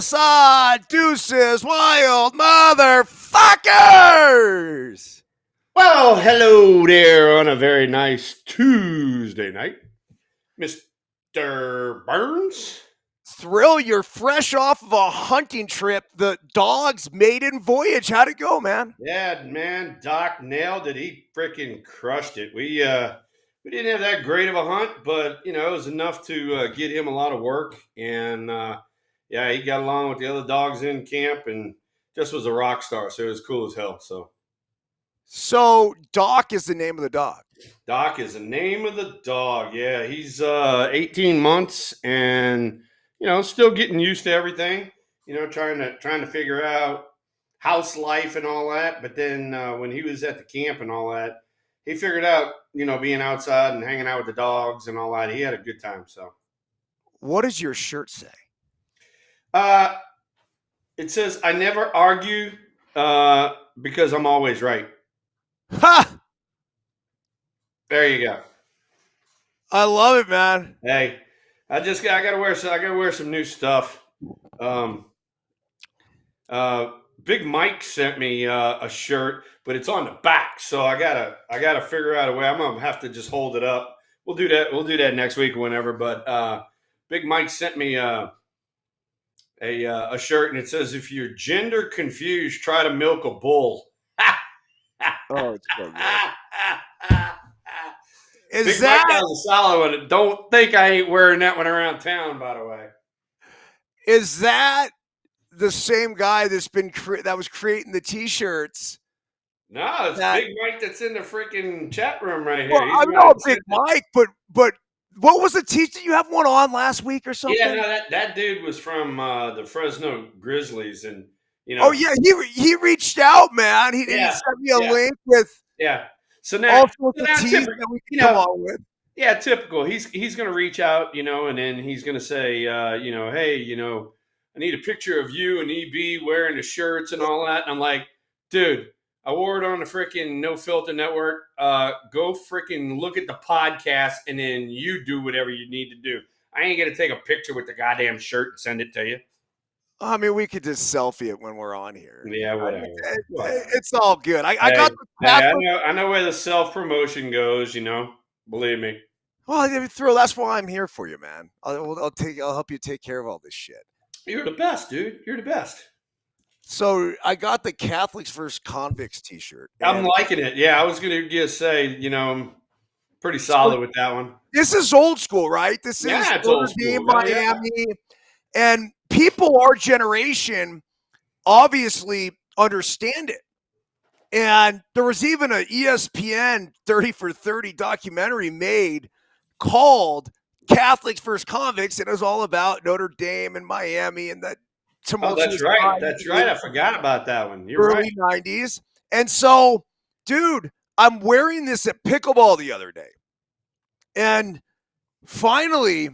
Deuces Wild motherfuckers! Well, hello there on a very nice Tuesday night, Mr. Byrnes. Thrill, you're fresh off of a hunting trip, the dog's maiden voyage. How'd it go, man? Yeah, man, Doc nailed it. He freaking crushed it. We didn't have that great of a hunt, but it was enough to get him a lot of work. And yeah, he got along with the other dogs in camp and just was a rock star. So it was cool as hell. So, Doc is the name of the dog. Doc is the name of the dog. Yeah, he's 18 months and still getting used to everything. Trying to figure out house life and all that. But then when he was at the camp and all that, he figured out being outside and hanging out with the dogs and all that. He had a good time. So, what does your shirt say? It says, "I never argue because I'm always right." Ha! There you go. I love it, man. Hey, I gotta wear some new stuff. Big Mike sent me a shirt, but it's on the back, so I gotta figure out a way. I'm gonna have to just hold it up. We'll do that next week or whenever. But Big Mike sent me a shirt, and it says, "If you're gender confused, try to milk a bull." Oh, it's so good. Big Mike has a solid one. Don't think I ain't wearing that one around town, by the way. Is that the same guy that was creating the T-shirts? No, it's Big Mike that's in the freaking chat room right here. Well, I know Big Mike, but what was the T-shirt? You have one on last week or something? Yeah, no, that dude was from the Fresno Grizzlies, and Oh yeah, he reached out, man. He sent me a link with So now, all sorts of teas that we can come on with. Yeah, typical. He's going to reach out, and then he's going to say, hey, I need a picture of you and EB wearing the shirts and all that. And I'm like, dude, I wore it on the freaking No Filter Network. Go freaking look at the podcast, and then you do whatever you need to do. I ain't going to take a picture with the goddamn shirt and send it to you. I mean, we could just selfie it when we're on here. Yeah, whatever. It's all good. I got the I know where the self-promotion goes, Believe me. Well, that's why I'm here for you, man. I'll help you take care of all this shit. You're the best, dude. You're the best. So I got the Catholics vs. Convicts T-shirt. I'm liking it. Yeah, I was going to say, I'm pretty solid with that one. This is old school, right? This is old school. Miami. And people our generation obviously understand it. And there was even an ESPN 30 for 30 documentary made called Catholics vs. Convicts, and it was all about Notre Dame and Miami and that tumultuous. Oh, that's right. That's right. I forgot about that one. You're early 90s. And so, dude, I'm wearing this at pickleball the other day. And finally,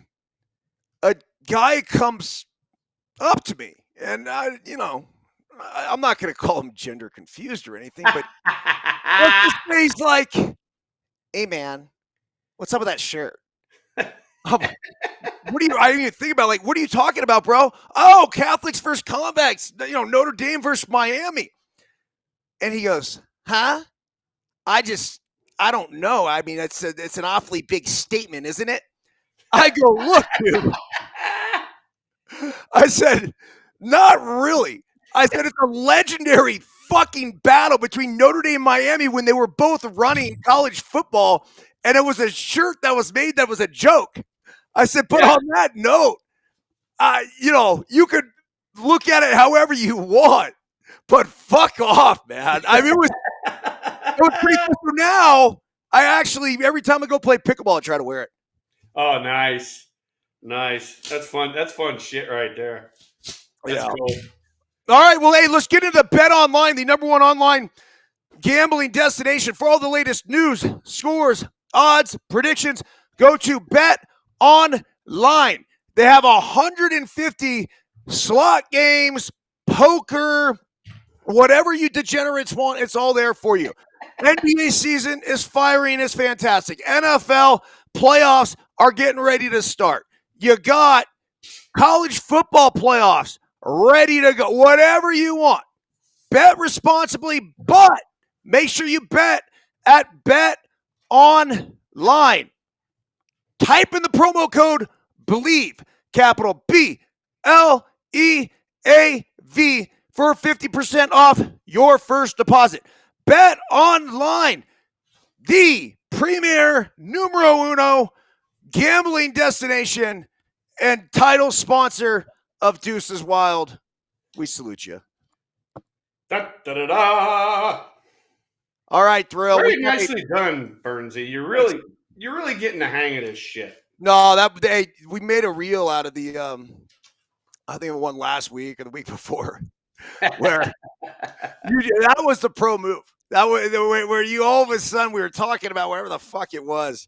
a guy comes up to me, and I'm not going to call him gender confused or anything, but he's like, "Hey, man, what's up with that shirt?" I didn't even think about what are you talking about, bro? Oh, Catholics versus Convicts, Notre Dame versus Miami. And he goes, huh? I don't know. I mean, it's an awfully big statement, isn't it? I go, look, dude. I said, not really. I said, it's a legendary fucking battle between Notre Dame and Miami when they were both running college football, and it was a shirt that was made that was a joke. I said, but on that note, you could look at it however you want, but fuck off, man. I mean, it was pretty cool. So now, I actually, every time I go play pickleball, I try to wear it. Oh, nice. Nice. That's fun. That's fun shit right there. That's cool. All right, well, hey, let's get into Bet Online, the number one online gambling destination for all the latest news, scores, odds, predictions. Go to Bet Online. They have 150 slot games, poker, whatever you degenerates want, it's all there for you. NBA season is firing, is fantastic. NFL playoffs are getting ready to start. You got college football playoffs ready to go. Whatever you want. Bet responsibly, but make sure you bet at Bet Online. Type in the promo code BELIEVE, capital BLEAV, for 50% off your first deposit. Bet Online, the premier numero uno gambling destination and title sponsor of Deuces Wild. We salute you. Da, da, da, da. All right, Thrill. Very nicely done, Burnesy. You're really getting the hang of this shit. No, we made a reel out of the I think it won last week or the week before, where that was the pro move. That was where you all of a sudden we were talking about whatever the fuck it was,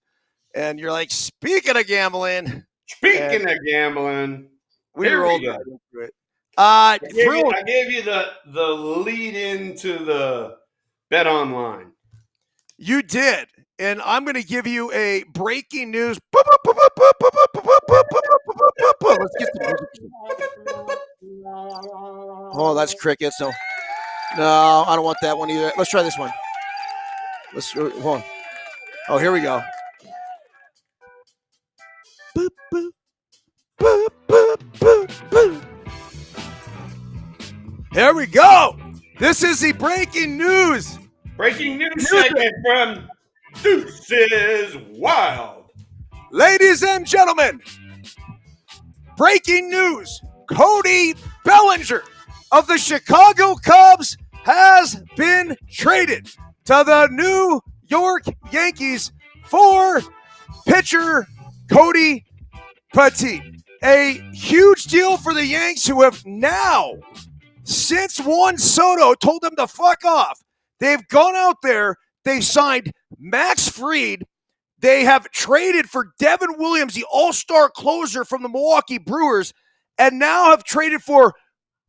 and you're like, speaking of gambling. Speaking of gambling, we rolled right into it. I gave you the lead into the Bet Online. You did, and I'm going to give you a breaking news. Let's get some music. Oh, that's crickets. No, I don't want that one either. Let's try this one. Hold on. Oh, here we go. Boop, boop, boop, boop, boop, boop. There we go. This is the breaking news. Breaking news segment from Deuces Wild. Ladies and gentlemen, breaking news. Cody Bellinger of the Chicago Cubs has been traded to the New York Yankees for pitcher Cody Petit. A huge deal for the Yanks, who have now, since Juan Soto told them to fuck off, they've gone out there, they've signed Max Fried, they have traded for Devin Williams, the all-star closer from the Milwaukee Brewers, and now have traded for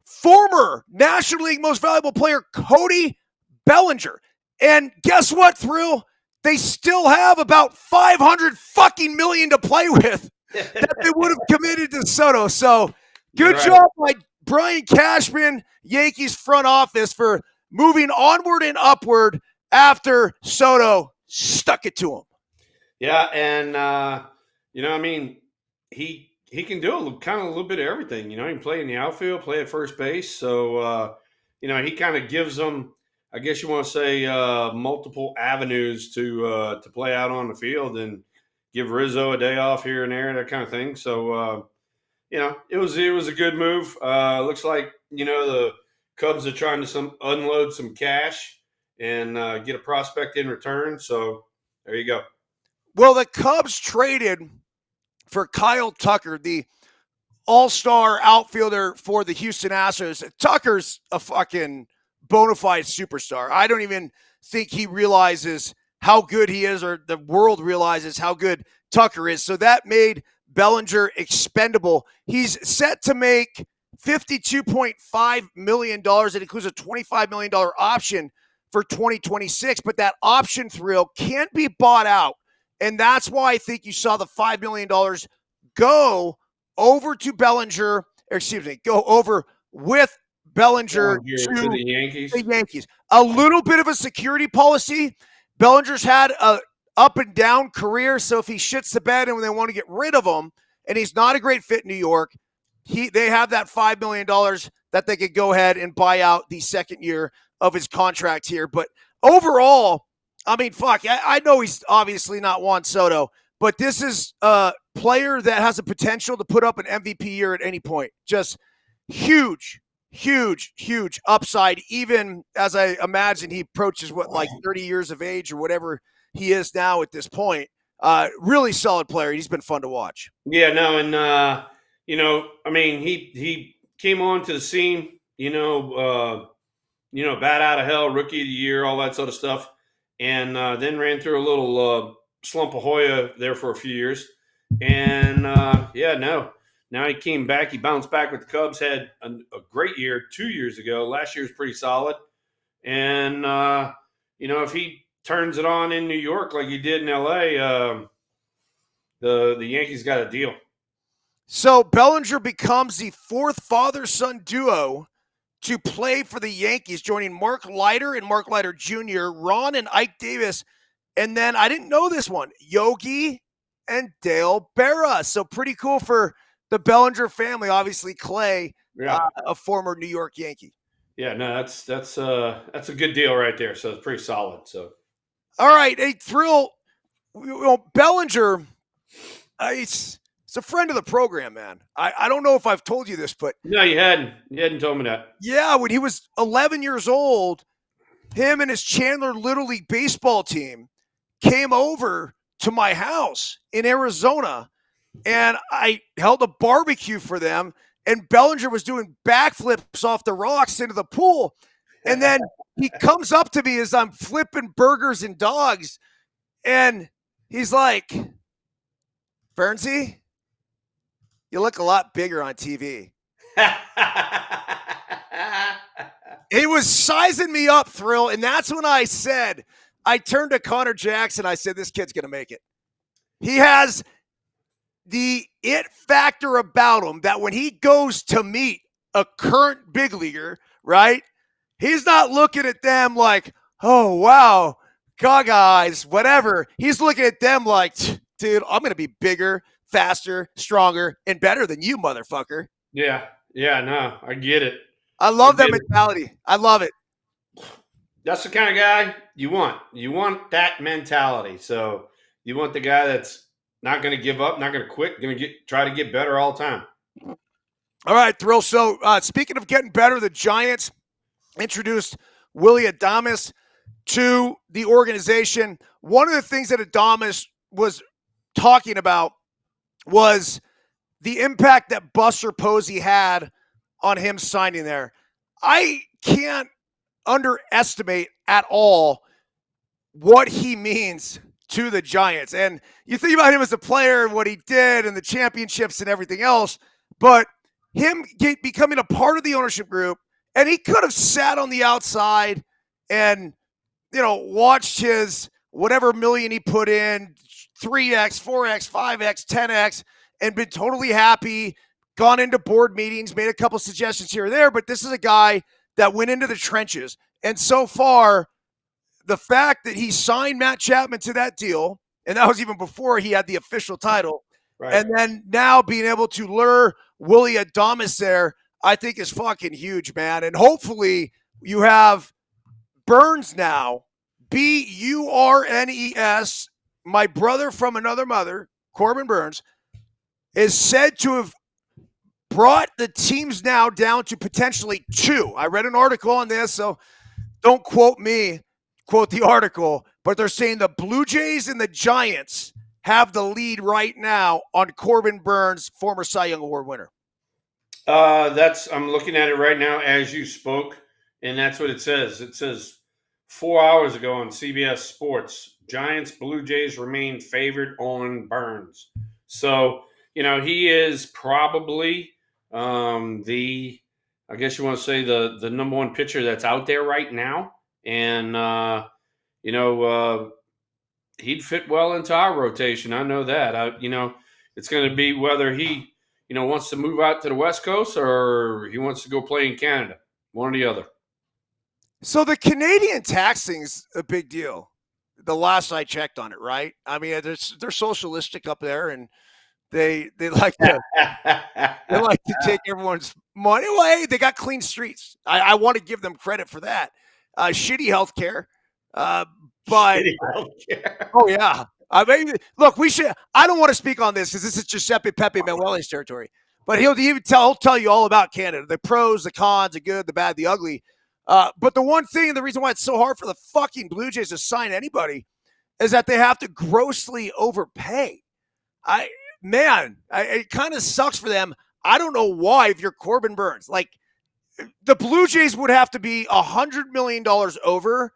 former National League Most Valuable Player Cody Bellinger. And guess what, Thrill? They still have about $500 fucking million to play with that they would have committed to Soto. So good job by Brian Cashman, Yankees front office, for moving onward and upward after Soto stuck it to him. Yeah, and I mean, he can do a little bit of everything. He can play in the outfield, play at first base. So he kind of gives them, I guess you want to say, multiple avenues to play out on the field, and give Rizzo a day off here and there, that kind of thing. So it was a good move. Looks like the Cubs are trying to unload some cash and get a prospect in return. So there you go. Well, the Cubs traded for Kyle Tucker, the all-star outfielder for the Houston Astros. Tucker's a fucking bona fide superstar. I don't even think he realizes how good he is, or the world realizes how good Tucker is. So that made Bellinger expendable. He's set to make $52.5 million. It includes a $25 million option for 2026, but that option, Thrill, can't be bought out. And that's why I think you saw the $5 million go over to Bellinger, go over with Bellinger to the Yankees. The Yankees. A little bit of a security policy. Bellinger's had a up and down career, so if he shits the bed and when they want to get rid of him, and he's not a great fit in New York, they have that $5 million that they could go ahead and buy out the second year of his contract here. But overall, I mean, fuck, I know he's obviously not Juan Soto, but this is a player that has the potential to put up an MVP year at any point. Just huge, huge, huge upside, even as I imagine he approaches 30 years of age or whatever he is now at this point. Really solid player. He's been fun to watch. Yeah, no, and I mean, he came onto the scene, bat out of hell, rookie of the year, all that sort of stuff, and then ran through a little slump of Hoya there for a few years, and now he came back. He bounced back with the Cubs. Had a great year 2 years ago. Last year was pretty solid, and if he turns it on in New York like he did in LA, the Yankees got a deal. So Bellinger becomes the fourth father-son duo to play for the Yankees, joining Mark Leiter and Mark Leiter Jr., Ron and Ike Davis, and then I didn't know this one, Yogi and Dale Berra. So pretty cool for the Bellinger family. Obviously, Clay, a former New York Yankee. Yeah, no, that's a good deal right there. So it's pretty solid. So, all right, a thrill. Bellinger, it's a friend of the program, man. I don't know if I've told you this, but no, you hadn't told me that. Yeah, when he was 11 years old, him and his Chandler Little League baseball team came over to my house in Arizona, and I held a barbecue for them, and Bellinger was doing backflips off the rocks into the pool. And then he comes up to me as I'm flipping burgers and dogs, and he's like, Burnesy, you look a lot bigger on TV. He was sizing me up, Thrill, and that's when I said, I turned to Connor Jackson, I said, this kid's going to make it. He has the it factor about him that when he goes to meet a current big leaguer, right, he's not looking at them like, oh, wow, gaga eyes, whatever. He's looking at them like, dude, I'm going to be bigger, faster, stronger, and better than you, motherfucker. Yeah, no, I get it. I love that mentality. I love it. That's the kind of guy you want. You want that mentality. So you want the guy that's not going to give up, not going to quit, going to try to get better all the time. All right, Thrill. So speaking of getting better, the Giants introduced Willy Adames to the organization. One of the things that Adames was talking about was the impact that Buster Posey had on him signing there. I can't underestimate at all what he means to the Giants. And you think about him as a player and what he did and the championships and everything else, but him becoming a part of the ownership group, and he could have sat on the outside and, watched his whatever million he put in, 3X, 4X, 5X, 10X, and been totally happy, gone into board meetings, made a couple suggestions here or there, but this is a guy that went into the trenches. And so far, the fact that he signed Matt Chapman to that deal, and that was even before he had the official title, right, and then now being able to lure Willy Adames there, I think is fucking huge, man. And hopefully you have Byrnes now, Burnes, my brother from another mother, Corbin Burnes, is said to have brought the teams now down to potentially 2. I read an article on this, so don't quote me, quote the article, but they're saying the Blue Jays and the Giants have the lead right now on Corbin Burnes, former Cy Young Award winner. I'm looking at it right now as you spoke, and that's what it says. It says 4 hours ago on CBS Sports, Giants, Blue Jays remain favored on Burnes. So, he is probably I guess you want to say the number one pitcher that's out there right now. And, he'd fit well into our rotation. I know that. It's going to be whether he, wants to move out to the West Coast or he wants to go play in Canada, one or the other. So the Canadian taxing's a big deal. The last I checked on it, right? I mean, they're socialistic up there, and they like to take everyone's money away. They got clean streets. I want to give them credit for that. Shitty healthcare, but shitty healthcare. Oh yeah. I mean, look, we should. I don't want to speak on this because this is Giuseppe Pepe Manueli's territory. But he'll tell you all about Canada, the pros, the cons, the good, the bad, the ugly. But the one thing, and the reason why it's so hard for the fucking Blue Jays to sign anybody is that they have to grossly overpay. It kind of sucks for them. I don't know why, if you're Corbin Burnes, like the Blue Jays would have to be $100 million over.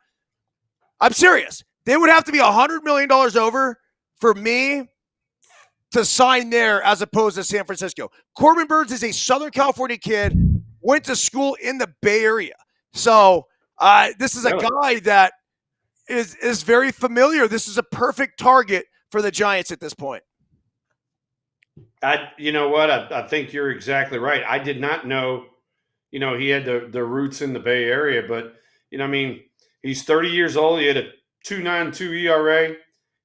I'm serious. They would have to be $100 million over for me to sign there as opposed to San Francisco. Corbin Burnes is a Southern California kid, went to school in the Bay Area. So this is a guy that is very familiar. This is a perfect target for the Giants at this point. You know what? I think you're exactly right. I did not know, he had the roots in the Bay Area, but I mean, he's 30 years old. He had a 2.92 ERA.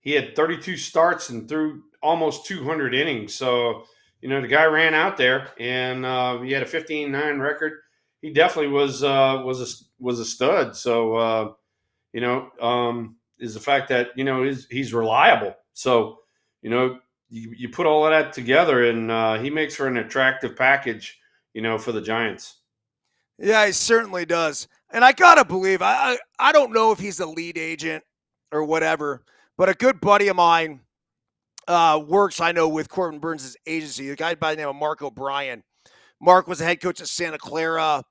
He had 32 starts and threw almost 200 innings. So, the guy ran out there and he had a 15-9 record. He definitely was a stud. So, is the fact that he's reliable. So, you put all of that together, and he makes for an attractive package, for the Giants. Yeah, he certainly does. And I gotta believe I don't know if he's a lead agent or whatever, but a good buddy of mine works, I know, with Corbin Burnes' agency, a guy by the name of Mark O'Brien. Mark was the head coach at Santa Clara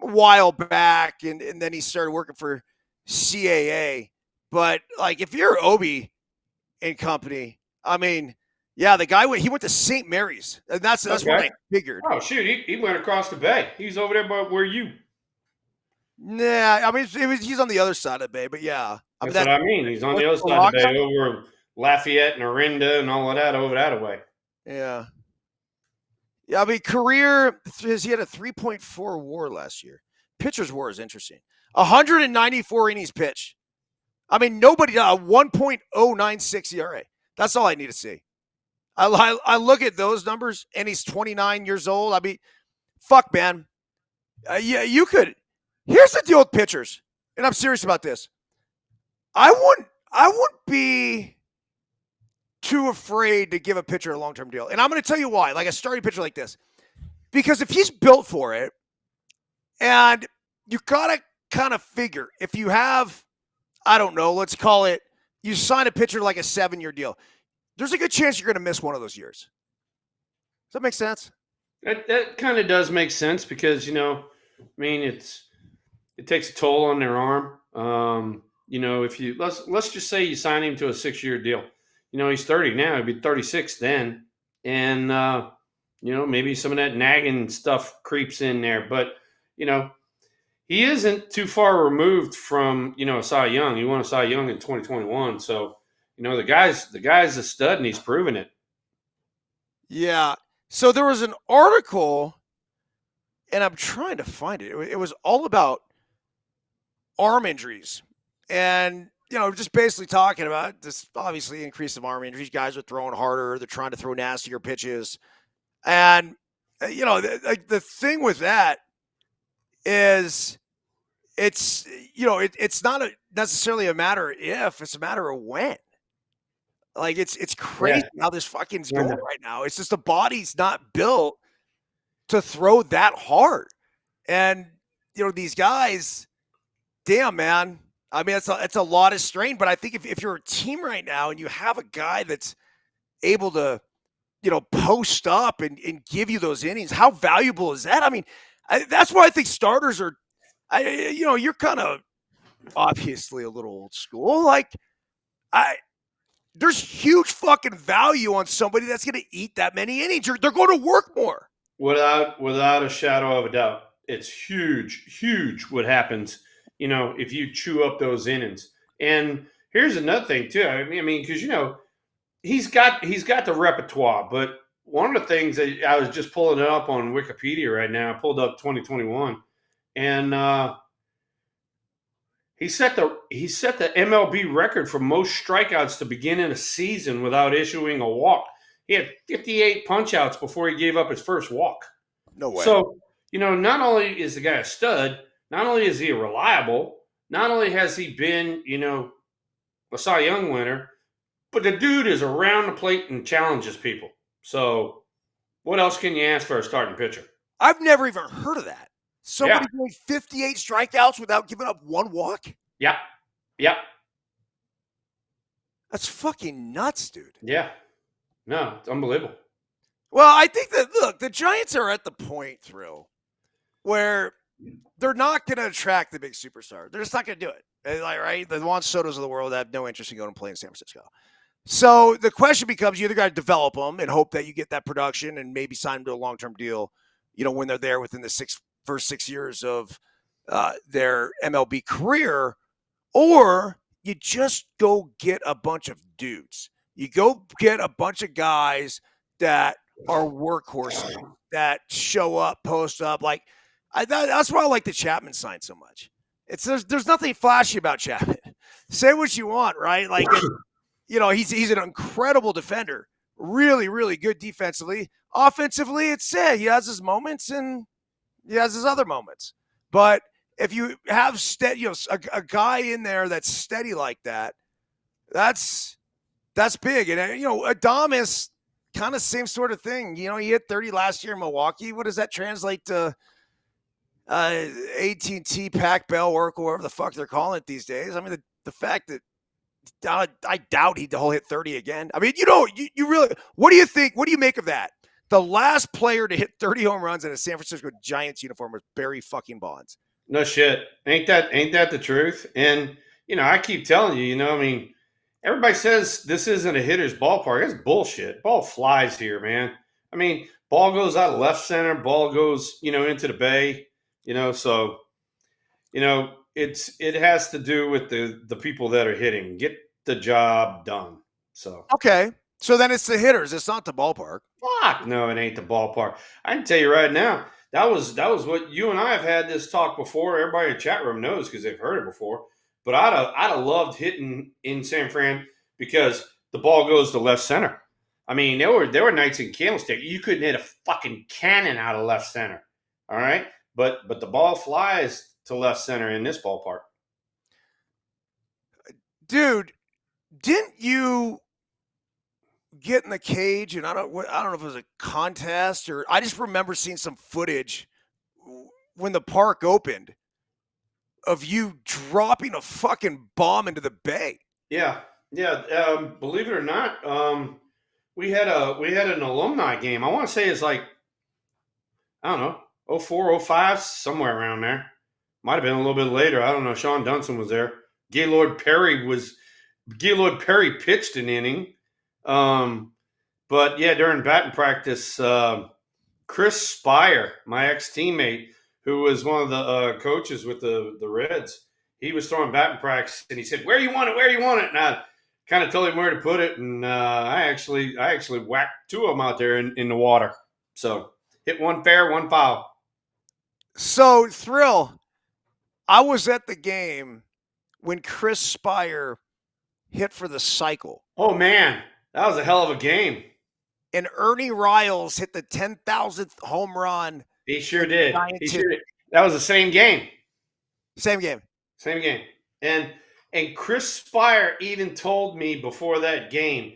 a while back, and then he started working for CAA. But like, if you're Obi and company, I mean, yeah, the guy he went to St. Mary's, and that's what I Okay. figured. Oh shoot, he went across the bay. He's over there by where you. Nah, I mean, he's on the other side of the bay, but yeah, I mean That's what I mean. He's on the other side of the bay, over Lafayette and Orinda and all of that over that way. Yeah. Yeah, I mean, career, he had a 3.4 WAR last year. Pitcher's WAR is interesting. 194 innings pitched. I mean, nobody, 1.096 ERA. That's all I need to see. I look at those numbers, and he's 29 years old. I mean, fuck, man. Yeah, you could. Here's the deal with pitchers, and I'm serious about this. I wouldn't be too afraid to give a pitcher a long-term deal. And I'm going to tell you why, like a starting pitcher like this. Because if he's built for it, and you got to kind of figure, if you have, I don't know, let's call it, you sign a pitcher like a 7-year deal, there's a good chance you're going to miss one of those years. Does that make sense? That kind of does make sense because, I mean, it takes a toll on their arm. If you let's just say you sign him to a 6-year deal. He's 30 now. He'd be 36 then, and maybe some of that nagging stuff creeps in there. But he isn't too far removed from a Cy Young. He won a Cy Young in 2021, so the guy's a stud, and he's proven it. Yeah. So there was an article, and I'm trying to find it. It was all about arm injuries, and just basically talking about this obviously increase of arm injuries. Guys are throwing harder. They're trying to throw nastier pitches. And, the thing with that is it's not necessarily a matter of if, it's a matter of when. Like, it's crazy how this fucking's going right now. It's just the body's not built to throw that hard. And, these guys, damn, man. I mean, it's a lot of strain, but I think if you're a team right now and you have a guy that's able to, post up and give you those innings, how valuable is that? I mean, that's why I think starters are, you're kind of obviously a little old school. Like, there's huge fucking value on somebody that's going to eat that many innings. They're going to work more. Without a shadow of a doubt, it's huge what happens, if you chew up those innings. And here's another thing too. I mean, because he's got the repertoire, but one of the things that I was just pulling it up on Wikipedia right now, I pulled up 2021, and he set the MLB record for most strikeouts to begin in a season without issuing a walk. He had 58 punch-outs before he gave up his first walk. No way. So, not only is the guy a stud, not only is he reliable, not only has he been, a Cy Young winner, but the dude is around the plate and challenges people. So, what else can you ask for a starting pitcher? I've never even heard of that. Somebody doing 58 strikeouts without giving up one walk? Yep. That's fucking nuts, dude. Yeah. No, it's unbelievable. Well, I think that, look, the Giants are at the point, Thrill, where they're not going to attract the big superstar. They're just not going to do it. Like, right? The Juan Sotos of the world have no interest in going and playing in San Francisco. So the question becomes, you either got to develop them and hope that you get that production and maybe sign them to a long-term deal, when they're there within the first 6 years of their MLB career, or you just go get a bunch of dudes. You go get a bunch of guys that are workhorses that show up, post up. Like that's why I like the Chapman sign so much. There's nothing flashy about Chapman. Say what you want, right? Like he's an incredible defender, really really good defensively. Offensively, it's he has his moments and he has his other moments. But if you have steady, a guy in there that's steady like that, that's big. And Adames, kind of same sort of thing. He hit 30 last year in Milwaukee. What does that translate to? AT&T, Pac Bell, Oracle, whatever the fuck they're calling it these days. I mean, the fact that I doubt he'll hit 30 again. I mean, you really. What do you think? What do you make of that? The last player to hit 30 home runs in a San Francisco Giants uniform was Barry fucking Bonds. No shit. Ain't that the truth? And I keep telling you, I mean, everybody says this isn't a hitter's ballpark. It's bullshit. Ball flies here, man. I mean, ball goes out of left center, ball goes, into the bay, so it has to do with the people that are hitting. Get the job done. So okay. So then it's the hitters. It's not the ballpark. Fuck no, it ain't the ballpark. I can tell you right now, that was what you and I have had this talk before. Everybody in the chat room knows because they've heard it before. But I'd have loved hitting in San Fran because the ball goes to left center. I mean, there were nights in Candlestick you couldn't hit a fucking cannon out of left center. All right, but the ball flies to left center in this ballpark. Dude, didn't you get in the cage? And I don't know if it was a contest or I just remember seeing some footage when the park opened of you dropping a fucking bomb into the bay. Yeah. Believe it or not, we had an alumni game. I want to say it's like, I don't know, 04, 05, somewhere around there. Might have been a little bit later. I don't know. Sean Dunson was there. Gaylord Perry pitched an inning. But yeah, during batting practice, Chris Spire, my ex-teammate, who was one of the coaches with the Reds, he was throwing batting practice, and he said, "Where you want it? Where you want it?" And I kind of told him where to put it, and I actually whacked two of them out there in the water. So hit one fair, one foul. So Thrill, I was at the game when Chris Spire hit for the cycle. Oh man, that was a hell of a game. And Ernie Riles hit the 10,000th home run. He sure did. That was the same game. Same game. And Chris Spire even told me before that game,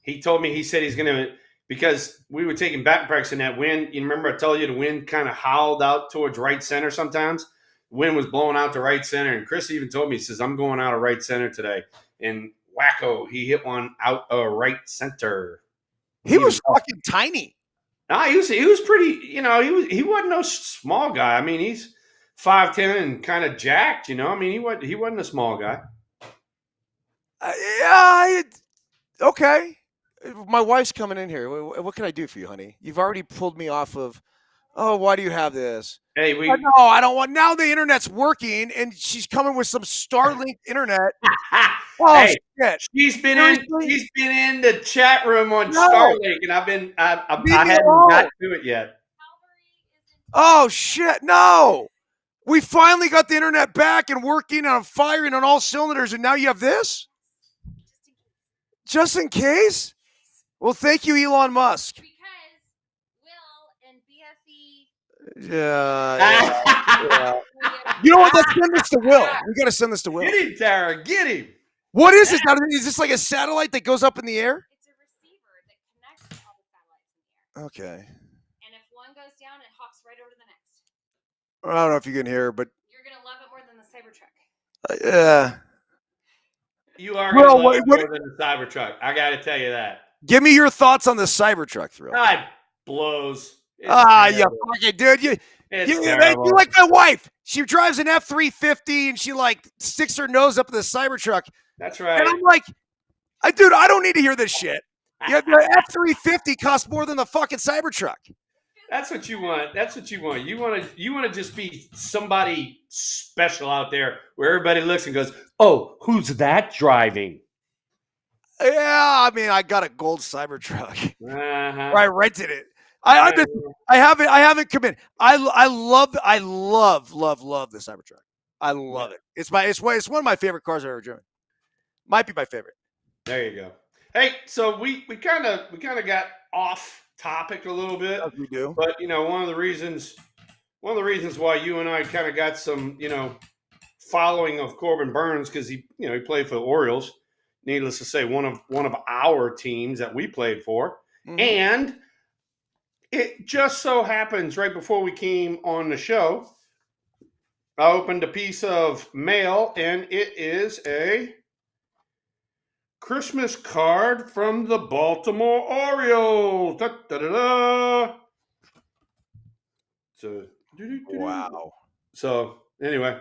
he said he's going to, because we were taking batting practice in that wind. You remember I told you the wind kind of howled out towards right center sometimes? Wind was blowing out to right center. And Chris even told me, he says, I'm going out of right center today. And wacko, he hit one out of right center. He was fucking tiny. Nah, he was pretty, he wasn't no small guy. I mean, he's 5'10" and kind of jacked, I mean, he wasn't a small guy. Okay. My wife's coming in here. What can I do for you, honey? You've already pulled me off of, why do you have this? Hey, no, I don't want, now the internet's working and she's coming with some Starlink internet. Hey, shit. She's been in the chat room on Starlink, and I hadn't got to it yet. Oh shit, no. We finally got the internet back and working and firing on all cylinders, and now you have this? Just in case? Well, thank you, Elon Musk. Because Will and BFE. Yeah. You know what? Let's send this to Will. We got to send this to Will. Get him, Tara. Get him. What is this? Is this like a satellite that goes up in the air? It's a receiver that connects all the satellites in the air. Okay. And if one goes down, it hops right over to the next. I don't know if you can hear, but you're gonna love it more than the Cybertruck. Yeah. You are gonna love it more than the Cybertruck. I got to tell you that. Give me your thoughts on the Cybertruck, Thrill. God, blows. Yeah, fucking dude. You like my wife. She drives an F-350 and she like sticks her nose up in the Cybertruck. That's right. And I'm like, dude, I don't need to hear this shit. Yeah, the F-350 costs more than the fucking Cybertruck. That's what you want. You want to just be somebody special out there where everybody looks and goes, "Oh, who's that driving?" Yeah, I mean, I got a gold Cybertruck. Uh-huh. Or I rented it. I haven't committed. I love the Cybertruck. I love it. It's one of my favorite cars I've ever driven. Might be my favorite. There you go. Hey, so we kind of got off topic a little bit, As we do. but one of the reasons why you and I kind of got some following of Corbin Burnes, because he played for the Orioles. Needless to say, one of our teams that we played for, and it just so happens right before we came on the show, I opened a piece of mail, and it is a Christmas card from the Baltimore Orioles. Da, da, da, da. So, Wow. So anyway,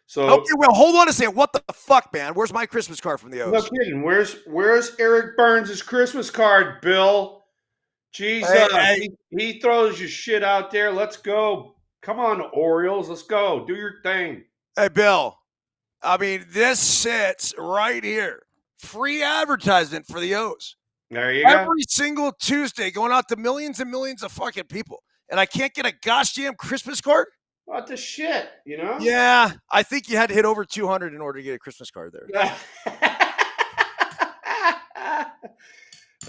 so Okay, well, hold on a second. What the fuck, man? Where's my Christmas card from the no O's? kidding. Where's Eric Byrnes' Christmas card, Bill? Jesus, he throws your shit out there. Let's go. Come on, Orioles. Let's go. Do your thing. Hey, Bill. I mean, this sits right here. Free advertisement for the O's. There you go. Every single Tuesday, going out to millions and millions of fucking people, and I can't get a gosh damn Christmas card. What the shit, Yeah, I think you had to hit over 200 in order to get a Christmas card there.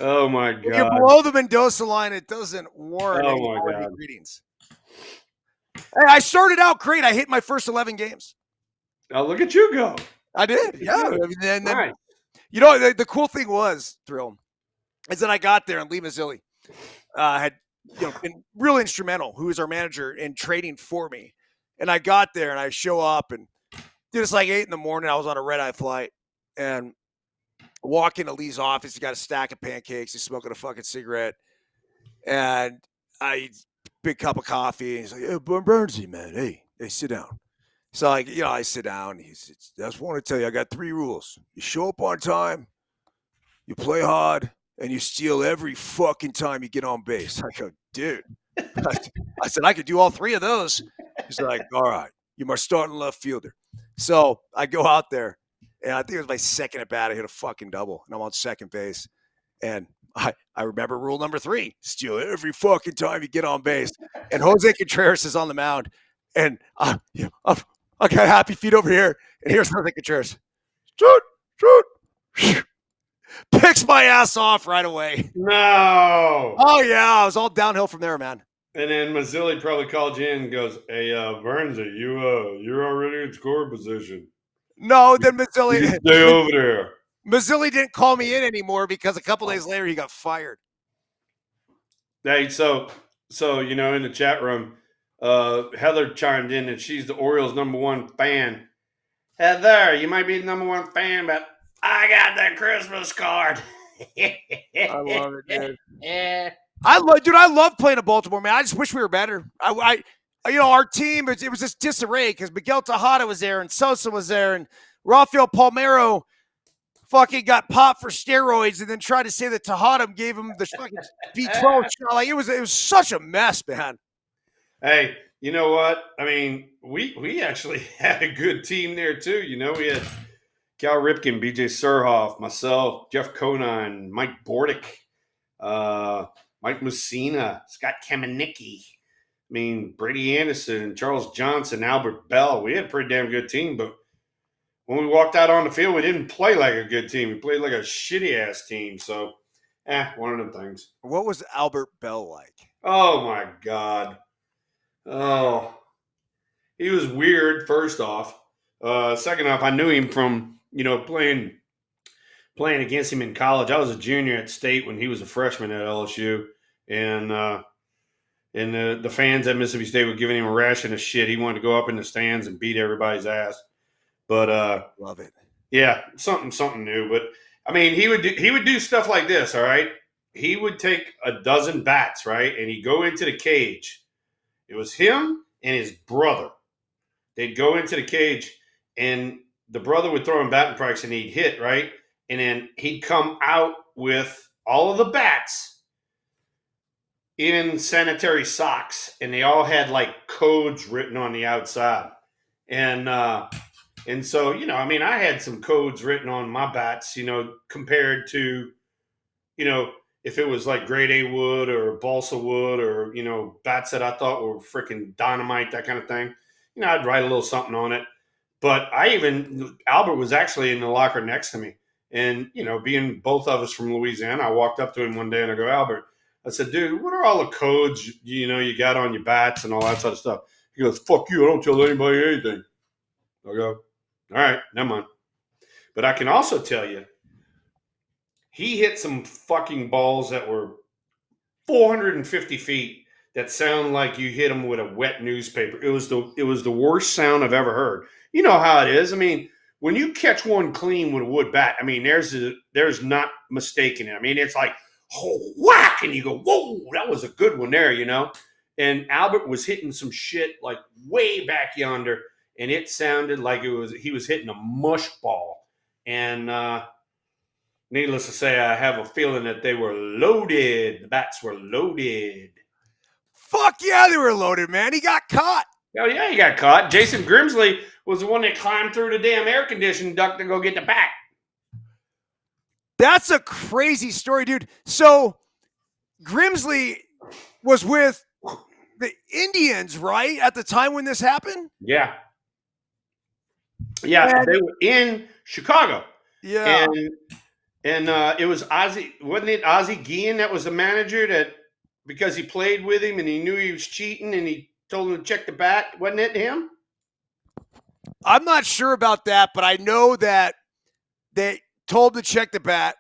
Oh my If you're god! below the Mendoza line, it doesn't warrant any Oh my holiday god! greetings. Hey, I started out great. I hit my first 11 games. Oh, look at you go! I did. Yeah. you. I mean, and then, Nice. the cool thing was, Thrill, is that I got there and Lee Mazzilli had been real instrumental, who was our manager, in trading for me. And I got there and I show up, and it's like 8 a.m. I was on a red-eye flight, and walk into Lee's office. He's got a stack of pancakes. He's smoking a fucking cigarette, and big cup of coffee. And he's like, "Hey, Burnesy, man, hey, sit down." So I sit down. I just want to tell you, I got 3 rules: you show up on time, you play hard, and you steal every fucking time you get on base. I go, dude. I said, I could do all 3 of those. He's like, all right, you're my starting left fielder. So I go out there, and I think it was my second at bat. I hit a fucking double, and I'm on second base. And I remember rule number 3: steal every fucking time you get on base. And Jose Contreras is on the mound, and I got happy feet over here, and here's Jose Contreras. Shoot. Picks my ass off right away. No. Oh yeah, I was all downhill from there, man. And then Mazzilli probably called you in and goes, "Hey, Burnes, you're already in score position. No, then You Mazzilli stay over there." Mazzilli didn't call me in anymore because a couple days later he got fired. Hey, so in the chat room, Heather chimed in and she's the Orioles' #1 fan. Heather, you might be the #1 fan, but I got the Christmas card. I love it, dude. I love playing at Baltimore, man. I just wish we were better. Our team, it was just disarray because Miguel Tejada was there and Sosa was there and Rafael Palmeiro fucking got popped for steroids and then tried to say that Tejada gave him the fucking B12 shot. Like it was such a mess, man. Hey, you know what? I mean, we actually had a good team there too. We had Cal Ripken, BJ Surhoff, myself, Jeff Conine, Mike Bordick, Mike Messina, Scott Kamenicki. I mean, Brady Anderson, Charles Johnson, Albert Bell. We had a pretty damn good team, but when we walked out on the field, we didn't play like a good team. We played like a shitty-ass team. So, one of them things. What was Albert Bell like? Oh, my God. Oh. He was weird, first off. Second off, I knew him from, playing against him in college. I was a junior at State when he was a freshman at LSU. And the fans at Mississippi State were giving him a ration of shit. He wanted to go up in the stands and beat everybody's ass. But love it. Yeah, something new. But I mean, he would do stuff like this. All right, he would take a dozen bats, right, and he'd go into the cage. It was him and his brother. They'd go into the cage, and the brother would throw him batting practice, and he'd hit, right, and then he'd come out with all of the bats in sanitary socks, and they all had like codes written on the outside, and And so, I mean, I had some codes written on my bats, compared to, if it was like grade A wood or balsa wood or, bats that I thought were freaking dynamite, that kind of thing, I'd write a little something on it. But Albert was actually in the locker next to me. And, being both of us from Louisiana, I walked up to him one day and I go, Albert, I said, dude, what are all the codes, you got on your bats and all that sort of stuff? He goes, fuck you. I don't tell anybody anything. I go, all right, never mind. But I can also tell you, he hit some fucking balls that were 450 feet that sound like you hit them with a wet newspaper. It was the worst sound I've ever heard. You know how it is. I mean, when you catch one clean with a wood bat, I mean, there's not mistaking it. I mean, it's like, oh, whack, and you go, whoa, that was a good one there, And Albert was hitting some shit like way back yonder, and it sounded like he was hitting a mush ball. And needless to say, I have a feeling that they were loaded. The bats were loaded. Fuck yeah, they were loaded, man. He got caught. Oh, yeah, he got caught. Jason Grimsley was the one that climbed through the damn air conditioning duct to go get the bat. That's a crazy story, dude. So Grimsley was with the Indians, right? At the time when this happened? Yeah. Yeah, they were in Chicago. Yeah. And it was Ozzie, wasn't it Ozzie Guillen that was the manager that, because he played with him and he knew he was cheating and he told him to check the bat? Wasn't it him? I'm not sure about that, but I know that they told him to check the bat.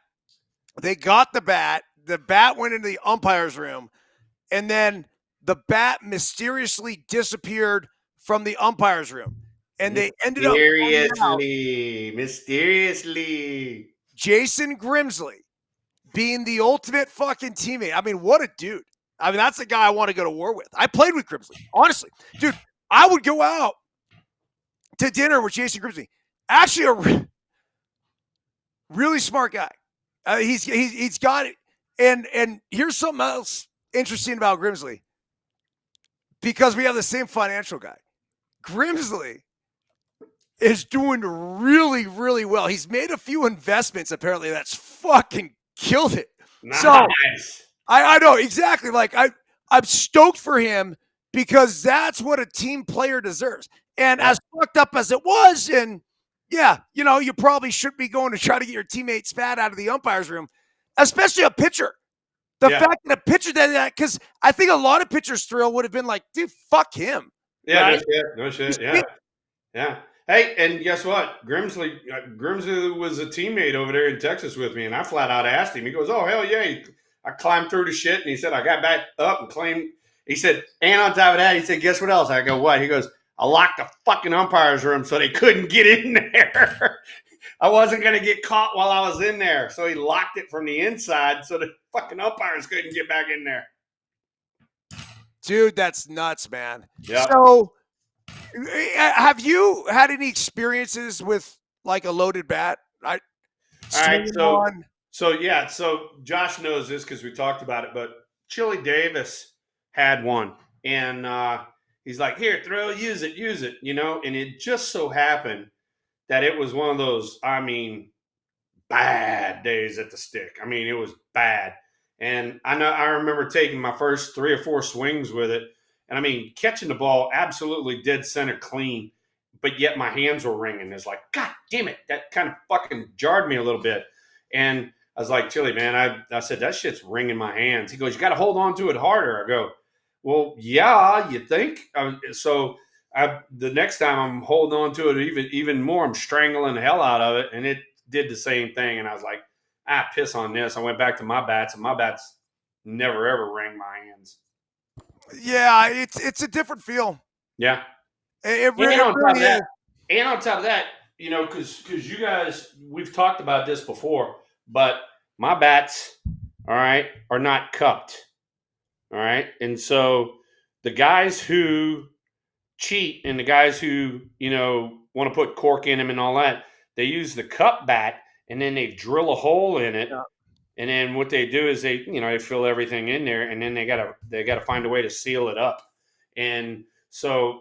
They got the bat. The bat went into the umpire's room, and then the bat mysteriously disappeared from the umpire's room. And they ended up mysteriously. Jason Grimsley being the ultimate fucking teammate. I mean, what a dude. I mean, that's the guy I want to go to war with. I played with Grimsley. Honestly, dude, I would go out to dinner with Jason Grimsley. Actually, a really smart guy. He's got it. And here's something else interesting about Grimsley. Because we have the same financial guy. Grimsley is doing really, really well. He's made a few investments, apparently, that's fucking killed it. Nice. So I know, exactly. Like, I'm stoked for him because that's what a team player deserves. And as fucked up as it was, and yeah, you probably should be going to try to get your teammates fat out of the umpire's room, especially a pitcher. The fact that a pitcher did that, because I think a lot of pitchers' thrill would have been like, dude, fuck him. Yeah, right? No shit. Yeah. Hey, and guess what? Grimsley was a teammate over there in Texas with me, and I flat out asked him. He goes, "Oh, hell yeah." I climbed through the shit, and he said, I got back up and claimed. He said, and on top of that, he said, guess what else? I go, what? He goes, I locked the fucking umpire's room so they couldn't get in there. I wasn't going to get caught while I was in there. So he locked it from the inside so the fucking umpires couldn't get back in there. Dude, that's nuts, man. Yeah. So have you had any experiences with like a loaded bat? All right. So Josh knows this because we talked about it, but Chili Davis had one. And he's like, here, use it, and it just so happened that it was one of those, bad days at the stick. I mean, it was bad. And I remember taking my first 3 or 4 swings with it. And I mean, catching the ball absolutely dead center clean, but yet my hands were ringing. It's like, God damn it. That kind of fucking jarred me a little bit. And I was like, Chili, man, I said, that shit's ringing my hands. He goes, you got to hold on to it harder. I go, well, yeah, you think? The next time I'm holding on to it even more. I'm strangling the hell out of it. And it did the same thing. And I was like, piss on this. I went back to my bats, and my bats never, ever rang my hands. Yeah, it's a different feel. Yeah. It really is. And on top of that, because you guys, we've talked about this before, but my bats, all right, are not cupped. All right. And so the guys who cheat and the guys who, want to put cork in them and all that, they use the cup bat and then they drill a hole in it. Yeah. And then what they do is they fill everything in there, and then they gotta find a way to seal it up. And so,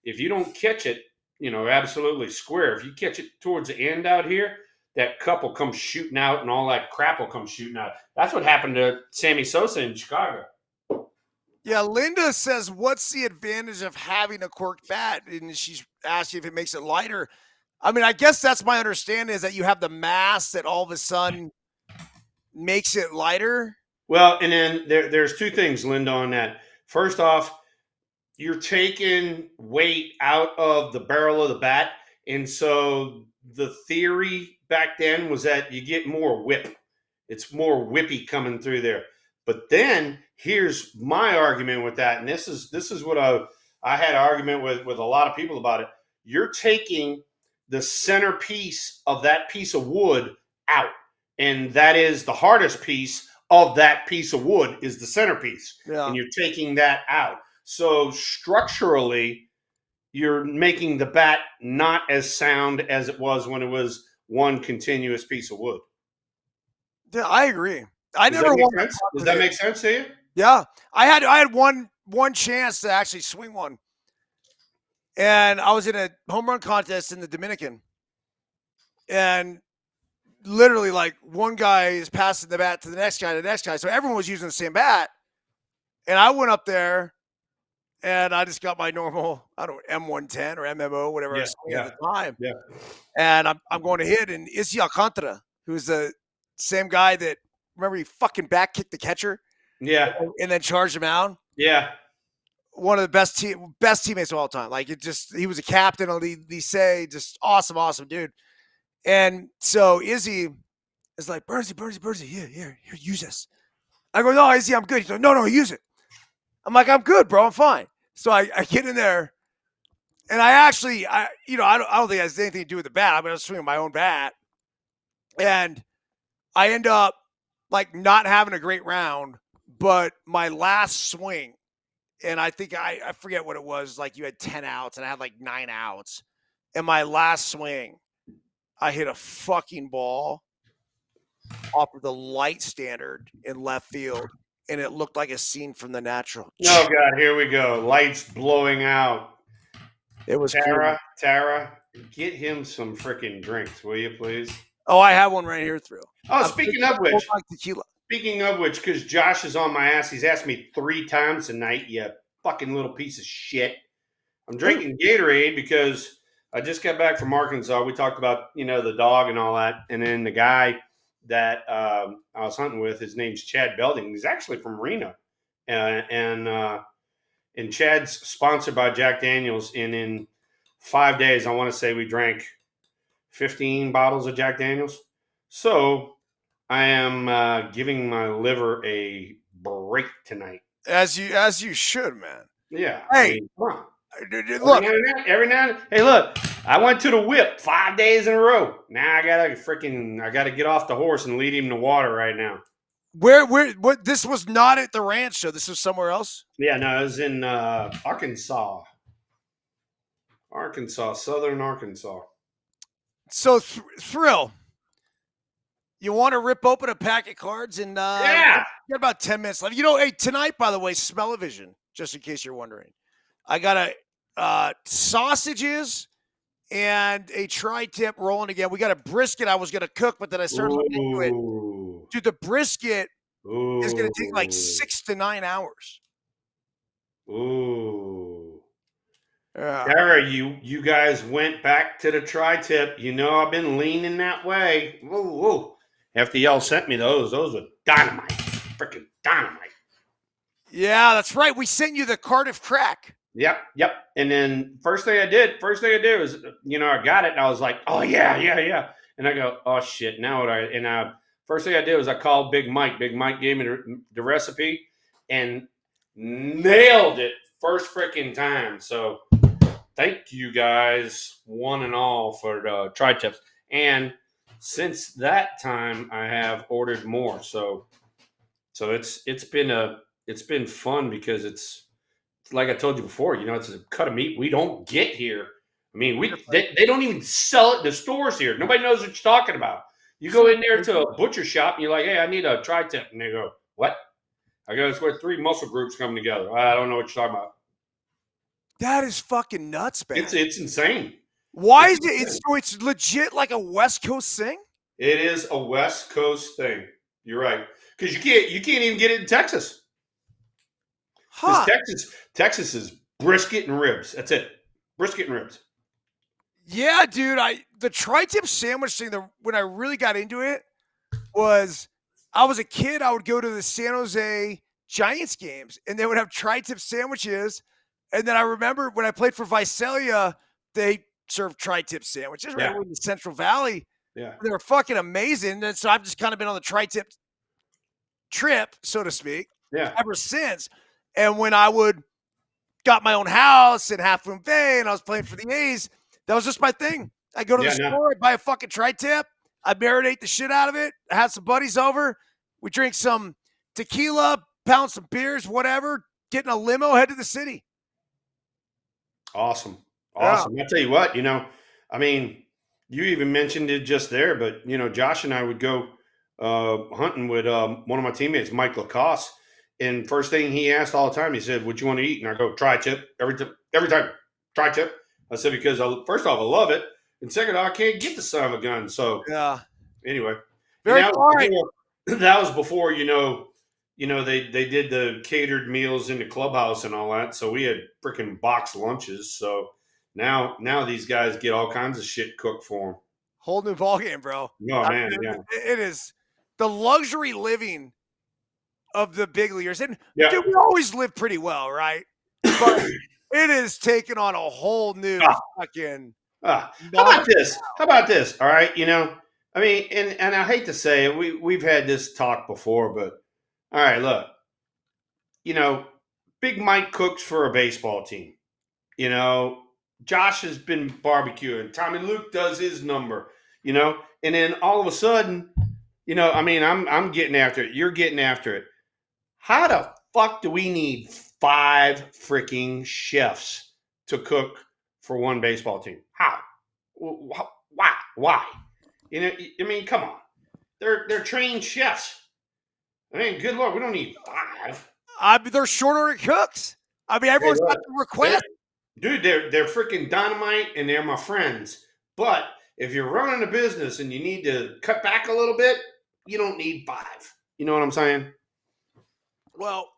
if you don't catch it, absolutely square. If you catch it towards the end out here, that cup will come shooting out and all that crap will come shooting out. That's what happened to Sammy Sosa in Chicago. Yeah, Linda says, what's the advantage of having a corked bat? And she's asking if it makes it lighter. I mean, I guess that's my understanding is that you have the mass that all of a sudden makes it lighter. Well, and then there's two things, Linda, on that. First off, you're taking weight out of the barrel of the bat. And so the theory back then was that you get more whip. It's more whippy coming through there. But then here's my argument with that. And this is what I had an argument with a lot of people about it. You're taking the centerpiece of that piece of wood out. And that is the hardest piece of that piece of wood is the centerpiece. Yeah. And you're taking that out. So structurally, you're making the bat not as sound as it was when it was one continuous piece of wood. Yeah, I agree. Does that make sense to you? Yeah. I had one chance to actually swing one. And I was in a home run contest in the Dominican. And literally, like, one guy is passing the bat to the next guy. So everyone was using the same bat. And I went up there and I just got my normal, M110 or MMO, whatever I was swinging at the time. Yeah. And I'm going to hit. And Izzy Alcantara, who's the same guy that, remember, he fucking back kicked the catcher? Yeah. And then charged him out? Yeah. One of the best teammates of all time. Like, he was a captain of the Lycée, just awesome dude. And so Izzy is like, Burnesy, here, use this. I go, no, Izzy, I'm good. He's like, no, use it. I'm like, I'm good, bro, I'm fine. So I get in there, and I don't think it has anything to do with the bat. I'm just swinging my own bat, and I end up like not having a great round. But my last swing, and I think I forget what it was. Like, you had 10 outs, and I had like 9 outs. And my last swing, I hit a fucking ball off of the light standard in left field, and it looked like a scene from The Natural. Oh, God, here we go. Lights blowing out. It was Tara, get him some freaking drinks, will you, please? Oh, I have one right here, Thrill. Oh, speaking of which, because Josh is on my ass, he's asked me 3 times tonight, you fucking little piece of shit. I'm drinking Gatorade because I just got back from Arkansas. We talked about, the dog and all that. And then the guy that I was hunting with, his name's Chad Belding. He's actually from Reno. And Chad's sponsored by Jack Daniels. And in 5 days, I want to say we drank 15 bottles of Jack Daniels. So I am giving my liver a break tonight. As you should, man. Yeah. Hey, come on. Look, every now and then. Hey, look! I went to the whip 5 days in a row. Now I gotta get off the horse and lead him to water right now. What? This was not at the ranch, so this was somewhere else. Yeah, no, it was in Arkansas, southern Arkansas. So Thrill, you want to rip open a pack of cards and yeah, you got about 10 minutes left. Hey, tonight, by the way, Smell-O-Vision, just in case you're wondering. I got sausages and a tri-tip rolling again. We got a brisket I was going to cook, but then I started looking into it. Dude, the brisket is going to take like 6 to 9 hours. Ooh. Tara, you guys went back to the tri-tip. I've been leaning that way. Whoa. After y'all sent me those were dynamite. Freaking dynamite. Yeah, that's right. We sent you the Cardiff crack. Yep. And then first thing I did was, I got it and I was like, oh yeah. And I go, oh shit, now what first thing I did was I called Big Mike. Big Mike gave me the recipe and nailed it first freaking time. So thank you guys one and all for the tri-tips. And since that time I have ordered more. So it's been fun because it's like I told you before, it's a cut of meat we don't get here. I mean, they don't even sell it in the stores here. Nobody knows what you're talking about. You go in there to a butcher shop and you're like, hey, I need a tri-tip. And they go, what? I go, it's where 3 muscle groups come together. I don't know what you're talking about. That is fucking nuts, man. It's insane. Why is it? It's legit like a West Coast thing. It is a West Coast thing. You're right, because you can't even get it in Texas. Because Huh? Texas is brisket and ribs. That's it, brisket and ribs. Yeah, dude. The tri-tip sandwich thing. When I really got into it was I was a kid. I would go to the San Jose Giants games, and they would have tri-tip sandwiches. And then I remember when I played for Visalia, they served tri-tip sandwiches right in the Central Valley. Yeah, they were fucking amazing. And so I've just kind of been on the tri-tip trip, so to speak, ever since. And when I got my own house in Half Moon Bay and I was playing for the A's, that was just my thing. I go to the store, I buy a fucking tri-tip, I marinate the shit out of it. I had some buddies over. We drink some tequila, pound some beers, whatever, get in a limo, head to the city. Awesome. I tell you what, I mean, you even mentioned it just there, but Josh and I would go hunting with one of my teammates, Mike Lacoste. And first thing he asked all the time, he said, "What you want to eat?" And I go, "Tri-tip every time, tri-tip." I said, because first off, I love it, and second off, I can't get the son of a gun. So anyway, that was before they did the catered meals in the clubhouse and all that. So we had freaking boxed lunches. So now these guys get all kinds of shit cooked for them. Whole new ballgame, bro. Oh man, yeah. It is the luxury living of the big leaguers. And dude, we always live pretty well, right? But it is taking on a whole new fucking. How about this? All right, I mean, and I hate to say it, we've had this talk before, but all right, look, Big Mike cooks for a baseball team. Josh has been barbecuing. Tommy Luke does his number. And then all of a sudden, I mean, I'm getting after it. You're getting after it. How the fuck do we need 5 freaking chefs to cook for one baseball team? How? Why? I mean, come on. They're trained chefs. I mean, good Lord, we don't need 5. They're short order cooks. I mean, everyone's got the request. Dude, they're freaking dynamite and they're my friends. But if you're running a business and you need to cut back a little bit, you don't need 5. You know what I'm saying? Well,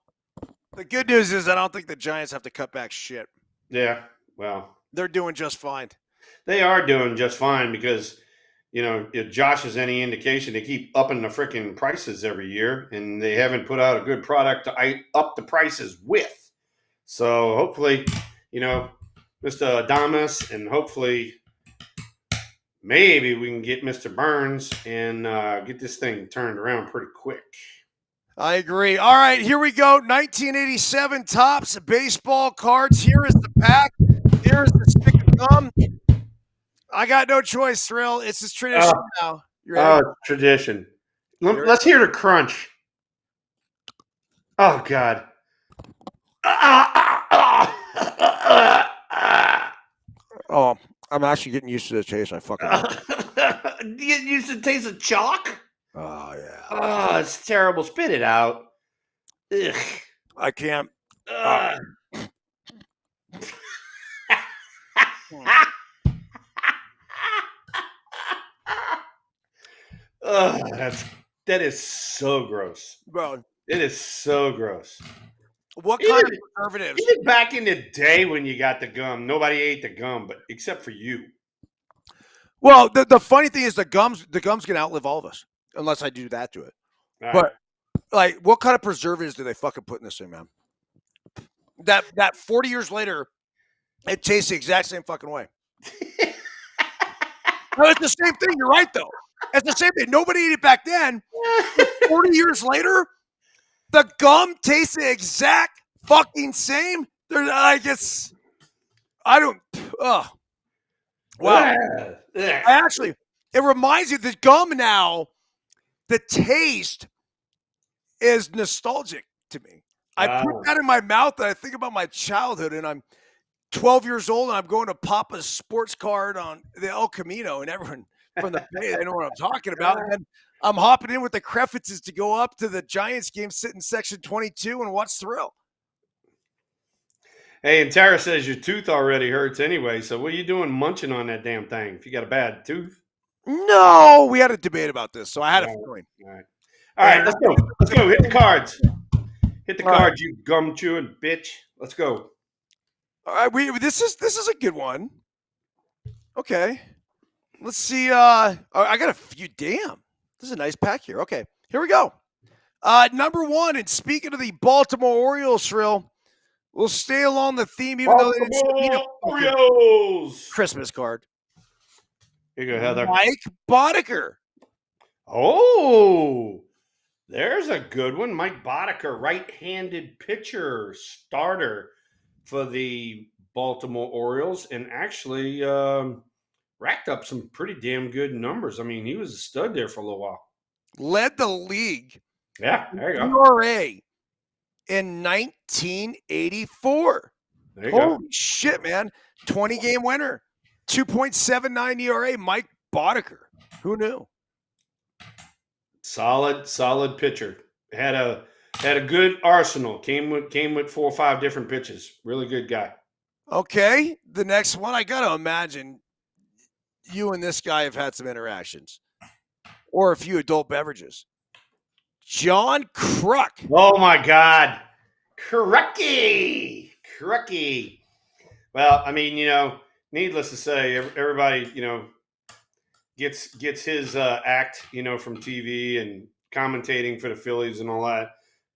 the good news is I don't think the Giants have to cut back shit. Yeah, well. They're doing just fine. They are doing just fine because, if Josh is any indication, they keep upping the freaking prices every year, and they haven't put out a good product to up the prices with. So hopefully, Mr. Adamas, and hopefully maybe we can get Mr. Byrnes and get this thing turned around pretty quick. I agree. All right, here we go. 1987 Topps baseball cards. Here is the pack. Here is the stick of gum. I got no choice, Thrill. It's his tradition now. You ready? Oh, tradition. Let's hear the crunch. Oh, God. Oh, I'm actually getting used to the taste. I fucking You getting used to the taste of chalk? Oh, yeah. Oh, it's terrible. Spit it out. Ugh. I can't. That is so gross. Bro. It is so gross. What kind of preservatives? Even back in the day when you got the gum, nobody ate the gum, but except for you. Well, the funny thing is the gum's gonna outlive all of us unless I do that to it. But like, what kind of preservatives do they fucking put in this thing, man? That 40 years later, it tastes the exact same fucking way. No, it's the same thing. You're right, though. It's the same thing. Nobody ate it back then. 40 years later, the gum tastes the exact fucking same. They're like, I don't. Wow. It reminds you the gum now. The taste is nostalgic to me. I put that in my mouth and I think about my childhood, and I'm 12 years old and I'm going to Papa's sports card on the El Camino, and everyone from the Bay, they know what I'm talking about. And then I'm hopping in with the Krefitzes to go up to the Giants game, sit in section 22 and watch Thrill. Hey, and Tara says your tooth already hurts anyway. So what are you doing munching on that damn thing if you got a bad tooth? No, we had a debate about this, so I had a All feeling. right. All right, And let's go. Let's go. Hit the cards. Hit the all right, cards, you gum chewing bitch. Let's go. all right. This is a good one. Okay, let's see. I got a few. Damn, this is a nice pack here. Okay, here we go. Number one, and speaking of the Baltimore Orioles, Shrill, we'll stay along the theme, even though they didn't send me a Baltimore fucking Orioles. Christmas card. Here you go, Heather. Mike Boddicker. Oh, there's a good one. Mike Boddicker, right-handed pitcher, starter for the Baltimore Orioles, and actually racked up some pretty damn good numbers. I mean, he was a stud there for a little while. Led the league Yeah, there you go. ERA in 1984. There you Holy go. shit, man. 20-game winner. 2.79 ERA. Mike Boddicker. Who knew? Solid pitcher. Had a good arsenal. Came with 4 or 5 different pitches. Really good guy. Okay, the next one, I got to imagine you and this guy have had some interactions or a few adult beverages. John Kruk. Oh my God, Crucky. Well, I mean, needless to say, everybody, gets his act, from TV and commentating for the Phillies and all that.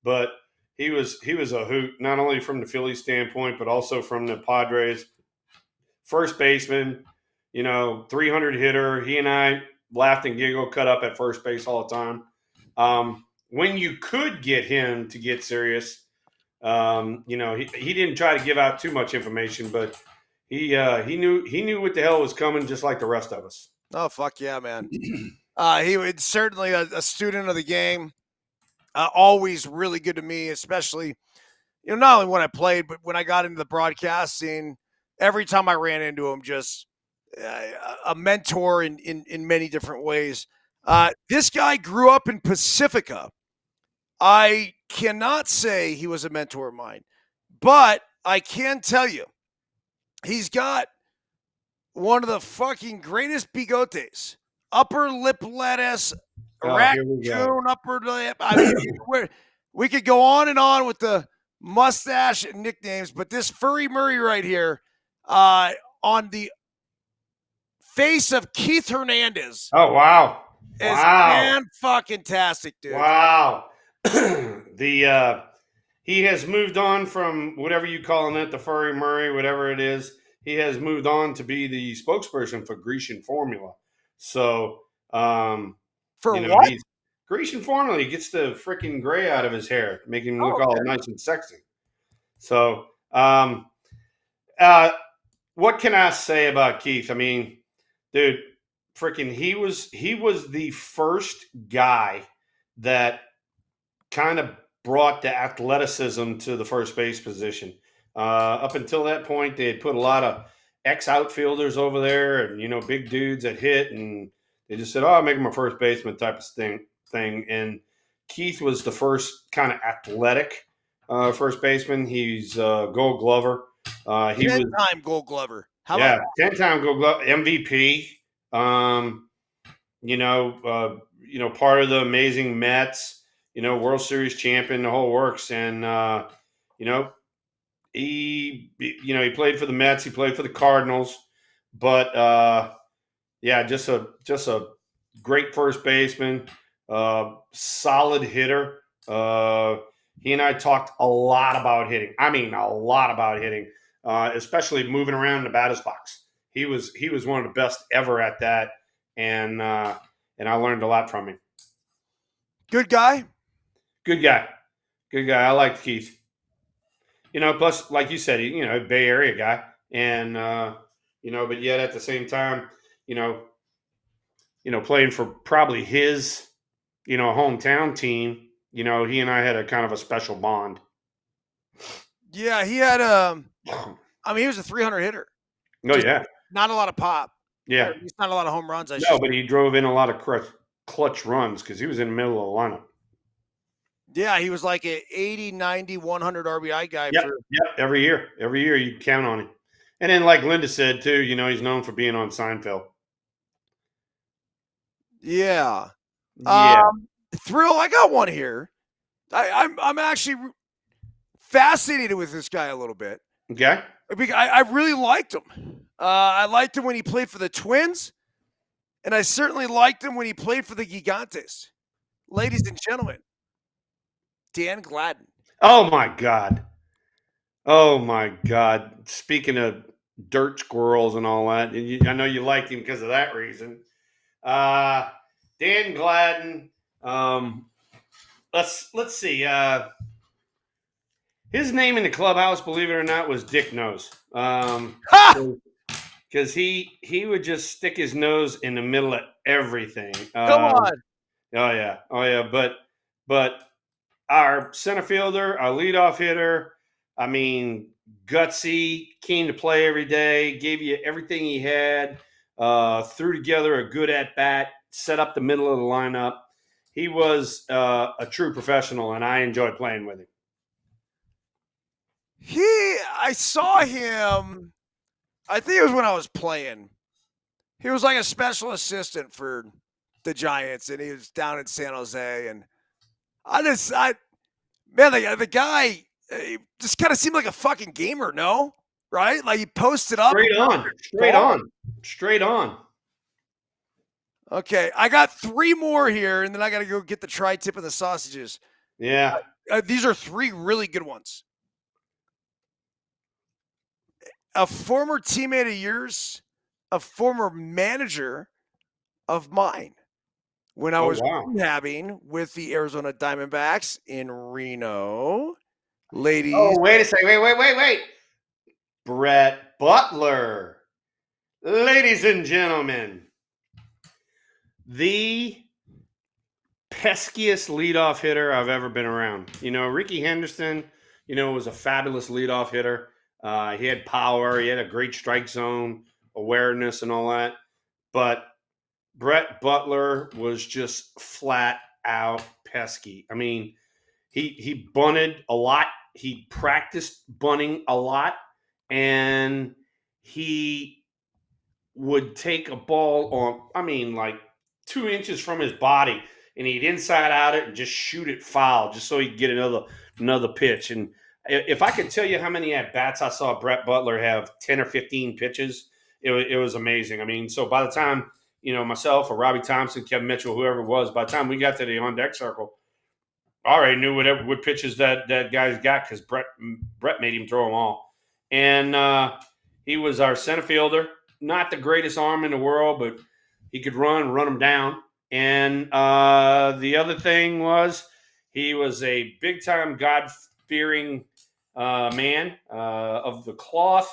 But he was a hoot, not only from the Phillies standpoint, but also from the Padres. First baseman, 300 hitter. He and I laughed and giggled, cut up at first base all the time. When you could get him to get serious, he didn't try to give out too much information, but he knew what the hell was coming, just like the rest of us. Oh, fuck yeah, man. He was certainly a student of the game. Always really good to me, especially, not only when I played, but when I got into the broadcast scene. Every time I ran into him, just a mentor in many different ways. This guy grew up in Pacifica. I cannot say he was a mentor of mine, but I can tell you he's got one of the fucking greatest bigotes. Upper lip lettuce, raccoon, upper lip. I mean, we could go on and on with the mustache and nicknames, but this Furry Murray right here, on the face of Keith Hernandez. Oh wow! Is fan-fucking-tastic, dude. Wow. He has moved on from whatever you calling it, the Furry Murray, whatever it is. He has moved on to be the spokesperson for Grecian Formula. So, what? Grecian Formula. He gets the freaking gray out of his hair, making him look all nice and sexy. So, what can I say about Keith? I mean, dude, freaking, he was the first guy that kind of brought the athleticism to the first base position. Up until that point, they had put a lot of ex-outfielders over there and, big dudes that hit, and they just said, I'll make him a first baseman type of thing. And Keith was the first kind of athletic first baseman. He's Gold Glover. He 10-time Gold Glover. How yeah, about 10-time Gold Glover, MVP. Part of the amazing Mets. World Series champion, the whole works. And, he played for the Mets. He played for the Cardinals. But, just a great first baseman, solid hitter. He and I talked a lot about hitting. I mean, a lot about hitting, especially moving around in the batter's box. He was one of the best ever at that. And I learned a lot from him. Good guy. Good guy. I liked Keith. Plus, like you said, Bay Area guy. And, but yet at the same time, playing for probably his, hometown team, he and I had a kind of a special bond. Yeah, he had, he was a 300 hitter. Oh, yeah. Not a lot of pop. Yeah. He's not a lot of home runs. But he drove in a lot of clutch runs because he was in the middle of the lineup. Yeah, he was like a 80, 90, 100 RBI guy Yep, for. yep. Every year you count on him. And then, like Linda said too, he's known for being on Seinfeld. Yeah. Yeah. Thrill, I got one here. I'm actually fascinated with this guy a little bit. Okay. I really liked him. I liked him when he played for the Twins, and I certainly liked him when he played for the Gigantes. Ladies and gentlemen, Dan Gladden. Oh my God. Oh my God. Speaking of dirt squirrels and all that, and I know you liked him because of that reason. Dan Gladden. Let's see. His name in the clubhouse, believe it or not, was Dick Nose. Ha! Because he would just stick his nose in the middle of everything. Come on. Oh yeah. But our center fielder, our leadoff hitter, I mean, gutsy, keen to play every day, gave you everything he had, threw together a good at bat, set up the middle of the lineup. He was a true professional, and I enjoyed playing with him. I saw him, I think it was when I was playing. He was like a special assistant for the Giants, and he was down in San Jose. And the guy he just kind of seemed like a fucking gamer, no? Right? Like he posted up. Straight on. Okay, I got 3 more here, and then I got to go get the tri-tip and the sausages. Yeah. These are 3 really good ones. A former teammate of yours, a former manager of mine. When I was rehabbing with the Arizona Diamondbacks in Reno, ladies. Oh, wait a second. Wait. Brett Butler. Ladies and gentlemen, the peskiest leadoff hitter I've ever been around. Ricky Henderson, was a fabulous leadoff hitter. He had power. He had a great strike zone awareness and all that. But Brett Butler was just flat out pesky. I mean, he bunted a lot. He practiced bunting a lot, and he would take a ball on, like 2 inches from his body, and he'd inside out it and just shoot it foul, just so he'd get another pitch. And if I could tell you how many at bats I saw Brett Butler have 10 or 15 pitches, it was amazing. I mean, so by the time myself or Robbie Thompson, Kevin Mitchell, whoever it was, by the time we got to the on deck circle, I already knew what pitches that guy's got because Brett made him throw them all. And he was our center fielder. Not the greatest arm in the world, but he could run them down. And the other thing was he was a big-time God-fearing man of the cloth.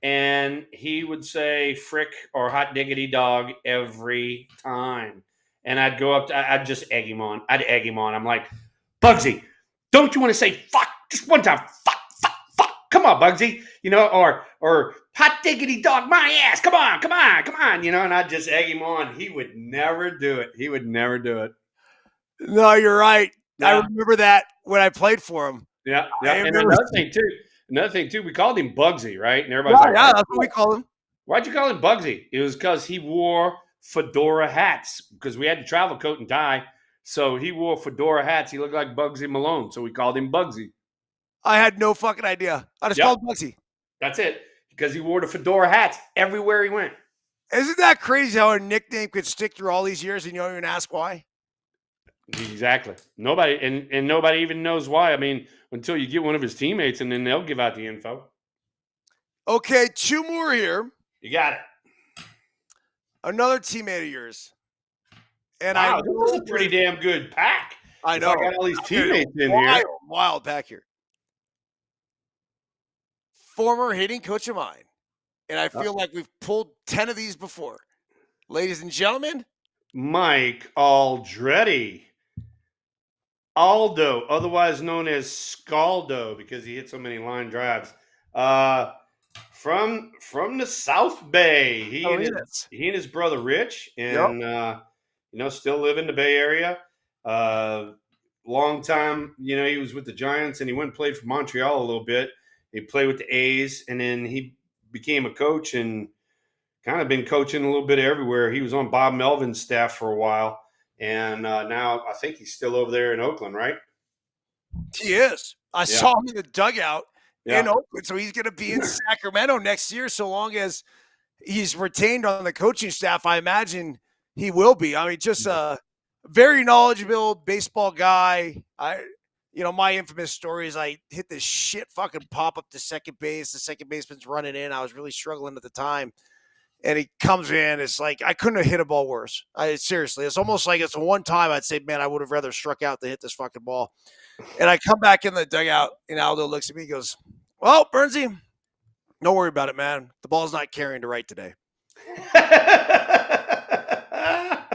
And he would say frick or hot diggity dog every time. And I'd go up I'd just egg him on. I'm like, Bugsy, don't you want to say fuck just one time? Fuck. Come on, Bugsy. Or hot diggity dog my ass. Come on. And I'd just egg him on. He would never do it. No, you're right. Yeah. I remember that when I played for him. Yeah. And another thing too, we called him Bugsy, right? And everybody's like, yeah, that's what we call him. Why'd you call him Bugsy? It was because he wore fedora hats because we had to travel coat and tie. So he wore fedora hats. He looked like Bugsy Malone. So we called him Bugsy. I had no fucking idea. I just called him Bugsy. That's it. Because he wore the fedora hats everywhere he went. Isn't that crazy how a nickname could stick through all these years and you don't even ask why? Exactly. Nobody and nobody even knows why. I mean, until you get one of his teammates and then they'll give out the info. Okay, 2 more here. You got it. Another teammate of yours. And wow, this was a pretty damn good pack. I know. I got all these teammates in here. Wild pack here. Former hitting coach of mine. And I feel like we've pulled 10 of these before. Ladies and gentlemen, Mike Aldretti. Aldo, otherwise known as Scaldo, because he hit so many line drives. From the South Bay. He and his brother Rich, and still live in the Bay Area. long time. You know, he was with the Giants, and he went and played for Montreal a little bit. He played with the A's, and then he became a coach and kind of been coaching a little bit everywhere. He was on Bob Melvin's staff for a while, and now I think he's still over there in Oakland, right? He is. I saw him in the dugout in Yeah. Oakland, so he's going to be in Sacramento next year, so long as he's retained on the coaching staff. I imagine he will be. I mean, just a very knowledgeable baseball guy. My infamous story is I hit this shit fucking pop up to second base. The second baseman's running in. I was really struggling at the time. And he comes in. It's like I couldn't have hit a ball worse. Seriously, it's almost like it's the one time I'd say, man, I would have rather struck out than hit this fucking ball. And I come back in the dugout, and Aldo looks at me and goes, well, Burnesy, don't worry about it, man. The ball's not carrying to right today.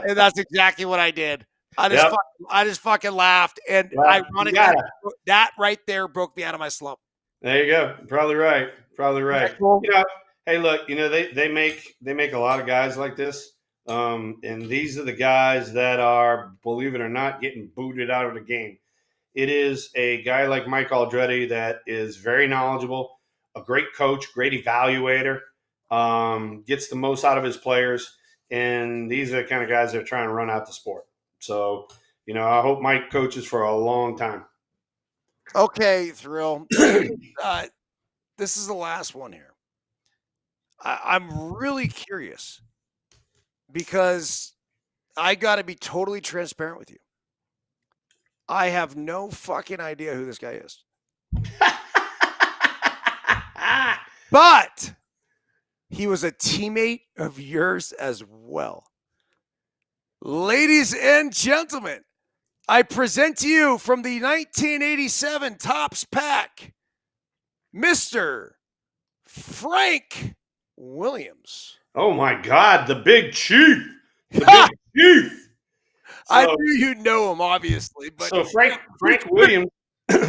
And that's exactly what I did. I just fucking laughed. And ironically, that right there broke me out of my slump. There you go. Probably right. Probably right. Cool? Hey, look, they make a lot of guys like this. And these are the guys that are, believe it or not, getting booted out of the game. It is a guy like Mike Aldretti that is very knowledgeable, a great coach, great evaluator, gets the most out of his players. And these are the kind of guys that are trying to run out the sport. So, I hope Mike coaches for a long time. Okay, Thrill. This is the last one here. I'm really curious because I got to be totally transparent with you. I have no fucking idea who this guy is. But he was a teammate of yours as well. Ladies and gentlemen, I present to you from the 1987 Topps pack, Mr. Frank Williams. Oh my God, the big chief. The big chief. So, I knew you'd know him, obviously. But so Frank Williams,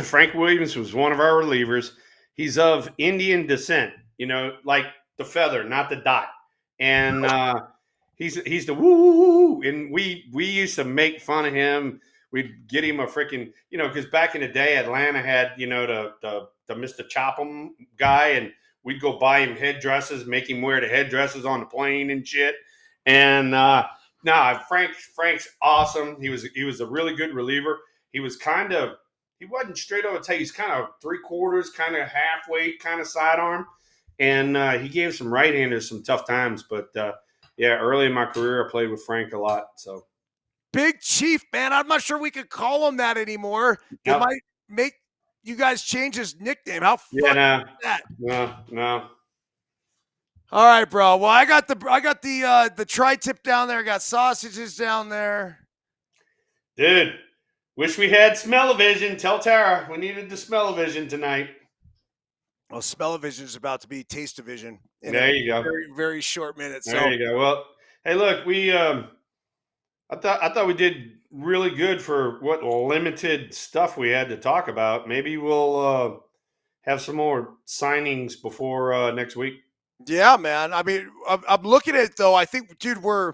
Frank Williams was one of our relievers. He's of Indian descent, like the feather, not the dot. And he's the woo, and we used to make fun of him. We'd get him a freaking, because back in the day, Atlanta had, the Mr. Chopham guy, and we'd go buy him headdresses, make him wear the headdresses on the plane and shit. And Frank's awesome. He was a really good reliever. He wasn't straight over the tape. He's kind of 3/4, kind of halfway, kind of sidearm. And he gave some right-handers some tough times. But, early in my career, I played with Frank a lot. So, Big Chief, man. I'm not sure we could call him that anymore. They might make you guys change his nickname. How fucking is that? No. All right, bro. Well, I got the tri-tip down there. I got sausages down there. Dude, wish we had smell-o-vision. Tell Tara we needed the smell-o-vision tonight. Well, smell-o-vision is about to be taste-o-vision. There you go. Very, very short minute. There you go. Well, hey, look, we I thought we did really good for what limited stuff we had to talk about. Maybe we'll have some more signings before next week. Yeah, man. I mean, I'm looking at it, though. I think, dude, we're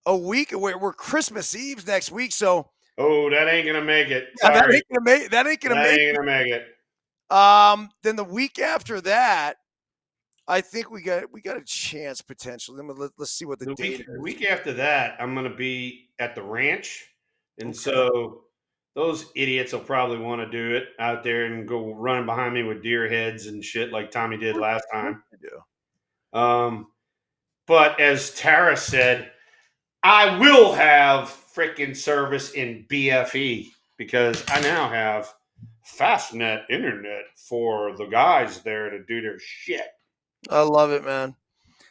a week away. We're Christmas Eve next week, so. Oh, that ain't gonna make it. Sorry. That ain't gonna make it. Then the week after that, I think we got a chance potentially. Let's see what the date is. The week after that, I'm gonna be at the ranch, and so those idiots will probably want to do it out there and go running behind me with deer heads and shit like Tommy did last time. But as Tara said, I will have freaking service in BFE because I now have Fastnet internet for the guys there to do their shit. I love it, man.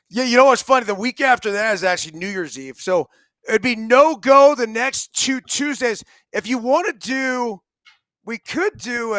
Yeah, you know what's funny? The week after that is actually New Year's Eve. So it'd be no-go the next 2 Tuesdays. If you want to do, we could do,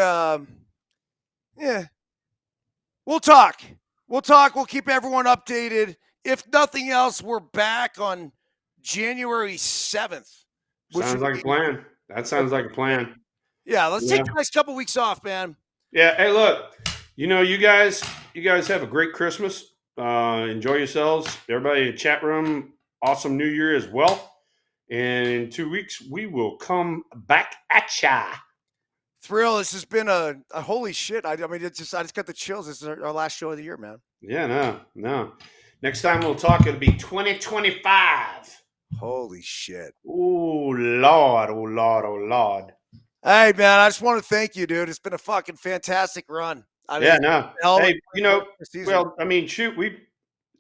we'll talk. We'll keep everyone updated. If nothing else, we're back on January 7th. Sounds like a plan. That sounds like a plan. Yeah, let's take the next couple weeks off, man. Yeah, hey, look, you guys have a great Christmas. Enjoy yourselves. Everybody in the chat room, awesome New Year as well. And in 2 weeks, we will come back at ya. Thrill, this has been a holy shit. I mean, I just got the chills. This is our last show of the year, man. Yeah, no. Next time we'll talk, it'll be 2025. Holy shit. Oh, Lord, oh, Lord, oh, Lord. Hey, man, I just want to thank you, dude. It's been a fucking fantastic run. I mean, Yeah, no. Hey, season. well, I mean, shoot, we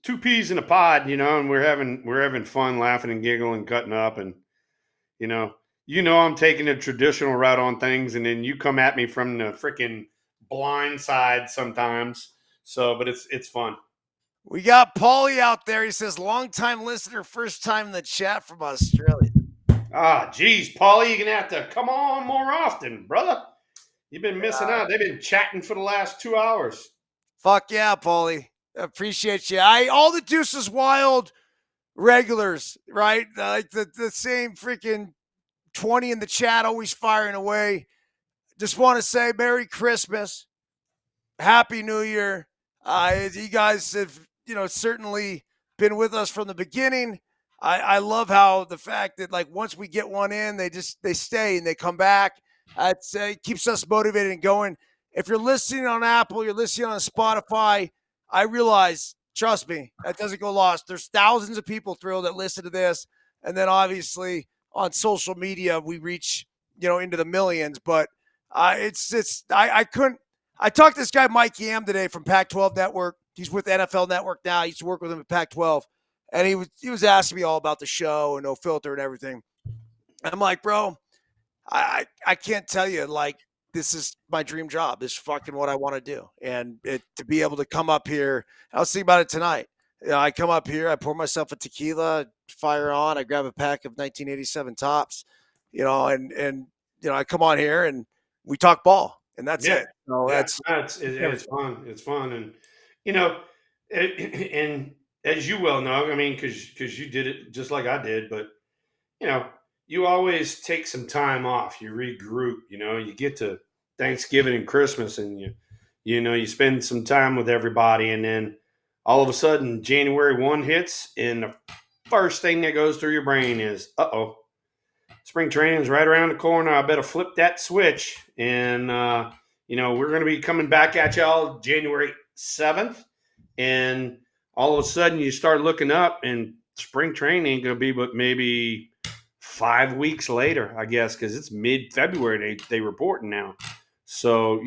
2 peas in a pod, and we're having fun, laughing and giggling, cutting up, and you know, I'm taking a traditional route on things, and then you come at me from the freaking blind side sometimes. So, but it's fun. We got Paulie out there. He says, long-time listener, first time in the chat from Australia. Ah, geez, Paulie, you're gonna have to come on more often, brother. You've been missing out. They've been chatting for the last 2 hours. Fuck yeah, Paulie. Appreciate you. All the Deuces Wild regulars, right? Like the same freaking 20 in the chat, always firing away. Just want to say Merry Christmas. Happy New Year. You guys have, certainly been with us from the beginning. I love how the fact that, like, once we get one in, they stay and they come back. It keeps us motivated and going. If you're listening on Apple, you're listening on Spotify, I realize, trust me, that doesn't go lost. There's thousands of people thrilled that listen to this. And then obviously on social media, we reach, into the millions. But I couldn't. I talked to this guy, Mike Yam, today from Pac-12 Network. He's with NFL Network now. I used to work with him at Pac-12. And he was asking me all about the show and No Filter and everything. I'm like, bro, I can't tell you, like, this is my dream job. This is fucking what I want to do. And to be able to come up here, I was thinking about it tonight. I come up here, I pour myself a tequila, fire on, I grab a pack of 1987 tops, and I come on here and we talk ball, and that's it. So it's fun. It's fun, and and as you well know, I mean, because you did it just like I did, but you always take some time off. You regroup. You get to Thanksgiving and Christmas, and you spend some time with everybody, and then all of a sudden January 1 hits, and the first thing that goes through your brain is, spring training is right around the corner. I better flip that switch. And, we're going to be coming back at y'all January 7th. And all of a sudden you start looking up, and spring training ain't going to be but maybe 5 weeks later, I guess, because it's mid-February they reporting now. So,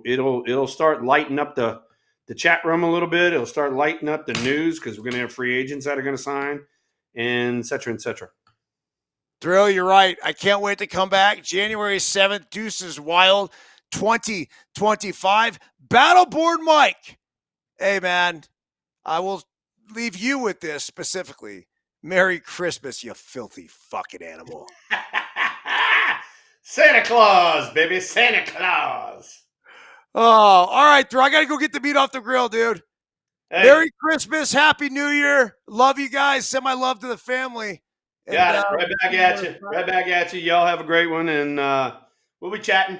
it'll start lighting up the chat room a little bit. It'll start lighting up the news because we're going to have free agents that are going to sign, and et cetera, et cetera. Thrill, you're right. I can't wait to come back. January 7th, Deuces Wild 2025. Battleboard Mike. Hey, man, I will leave you with this specifically. Merry Christmas, you filthy fucking animal. Santa Claus, baby. Santa Claus. Oh, all right, Thrill. I got to go get the meat off the grill, dude. Hey. Merry Christmas. Happy New Year. Love you guys. Send my love to the family. Got it. Right back at you. Right back at you. Y'all have a great one, and we'll be chatting.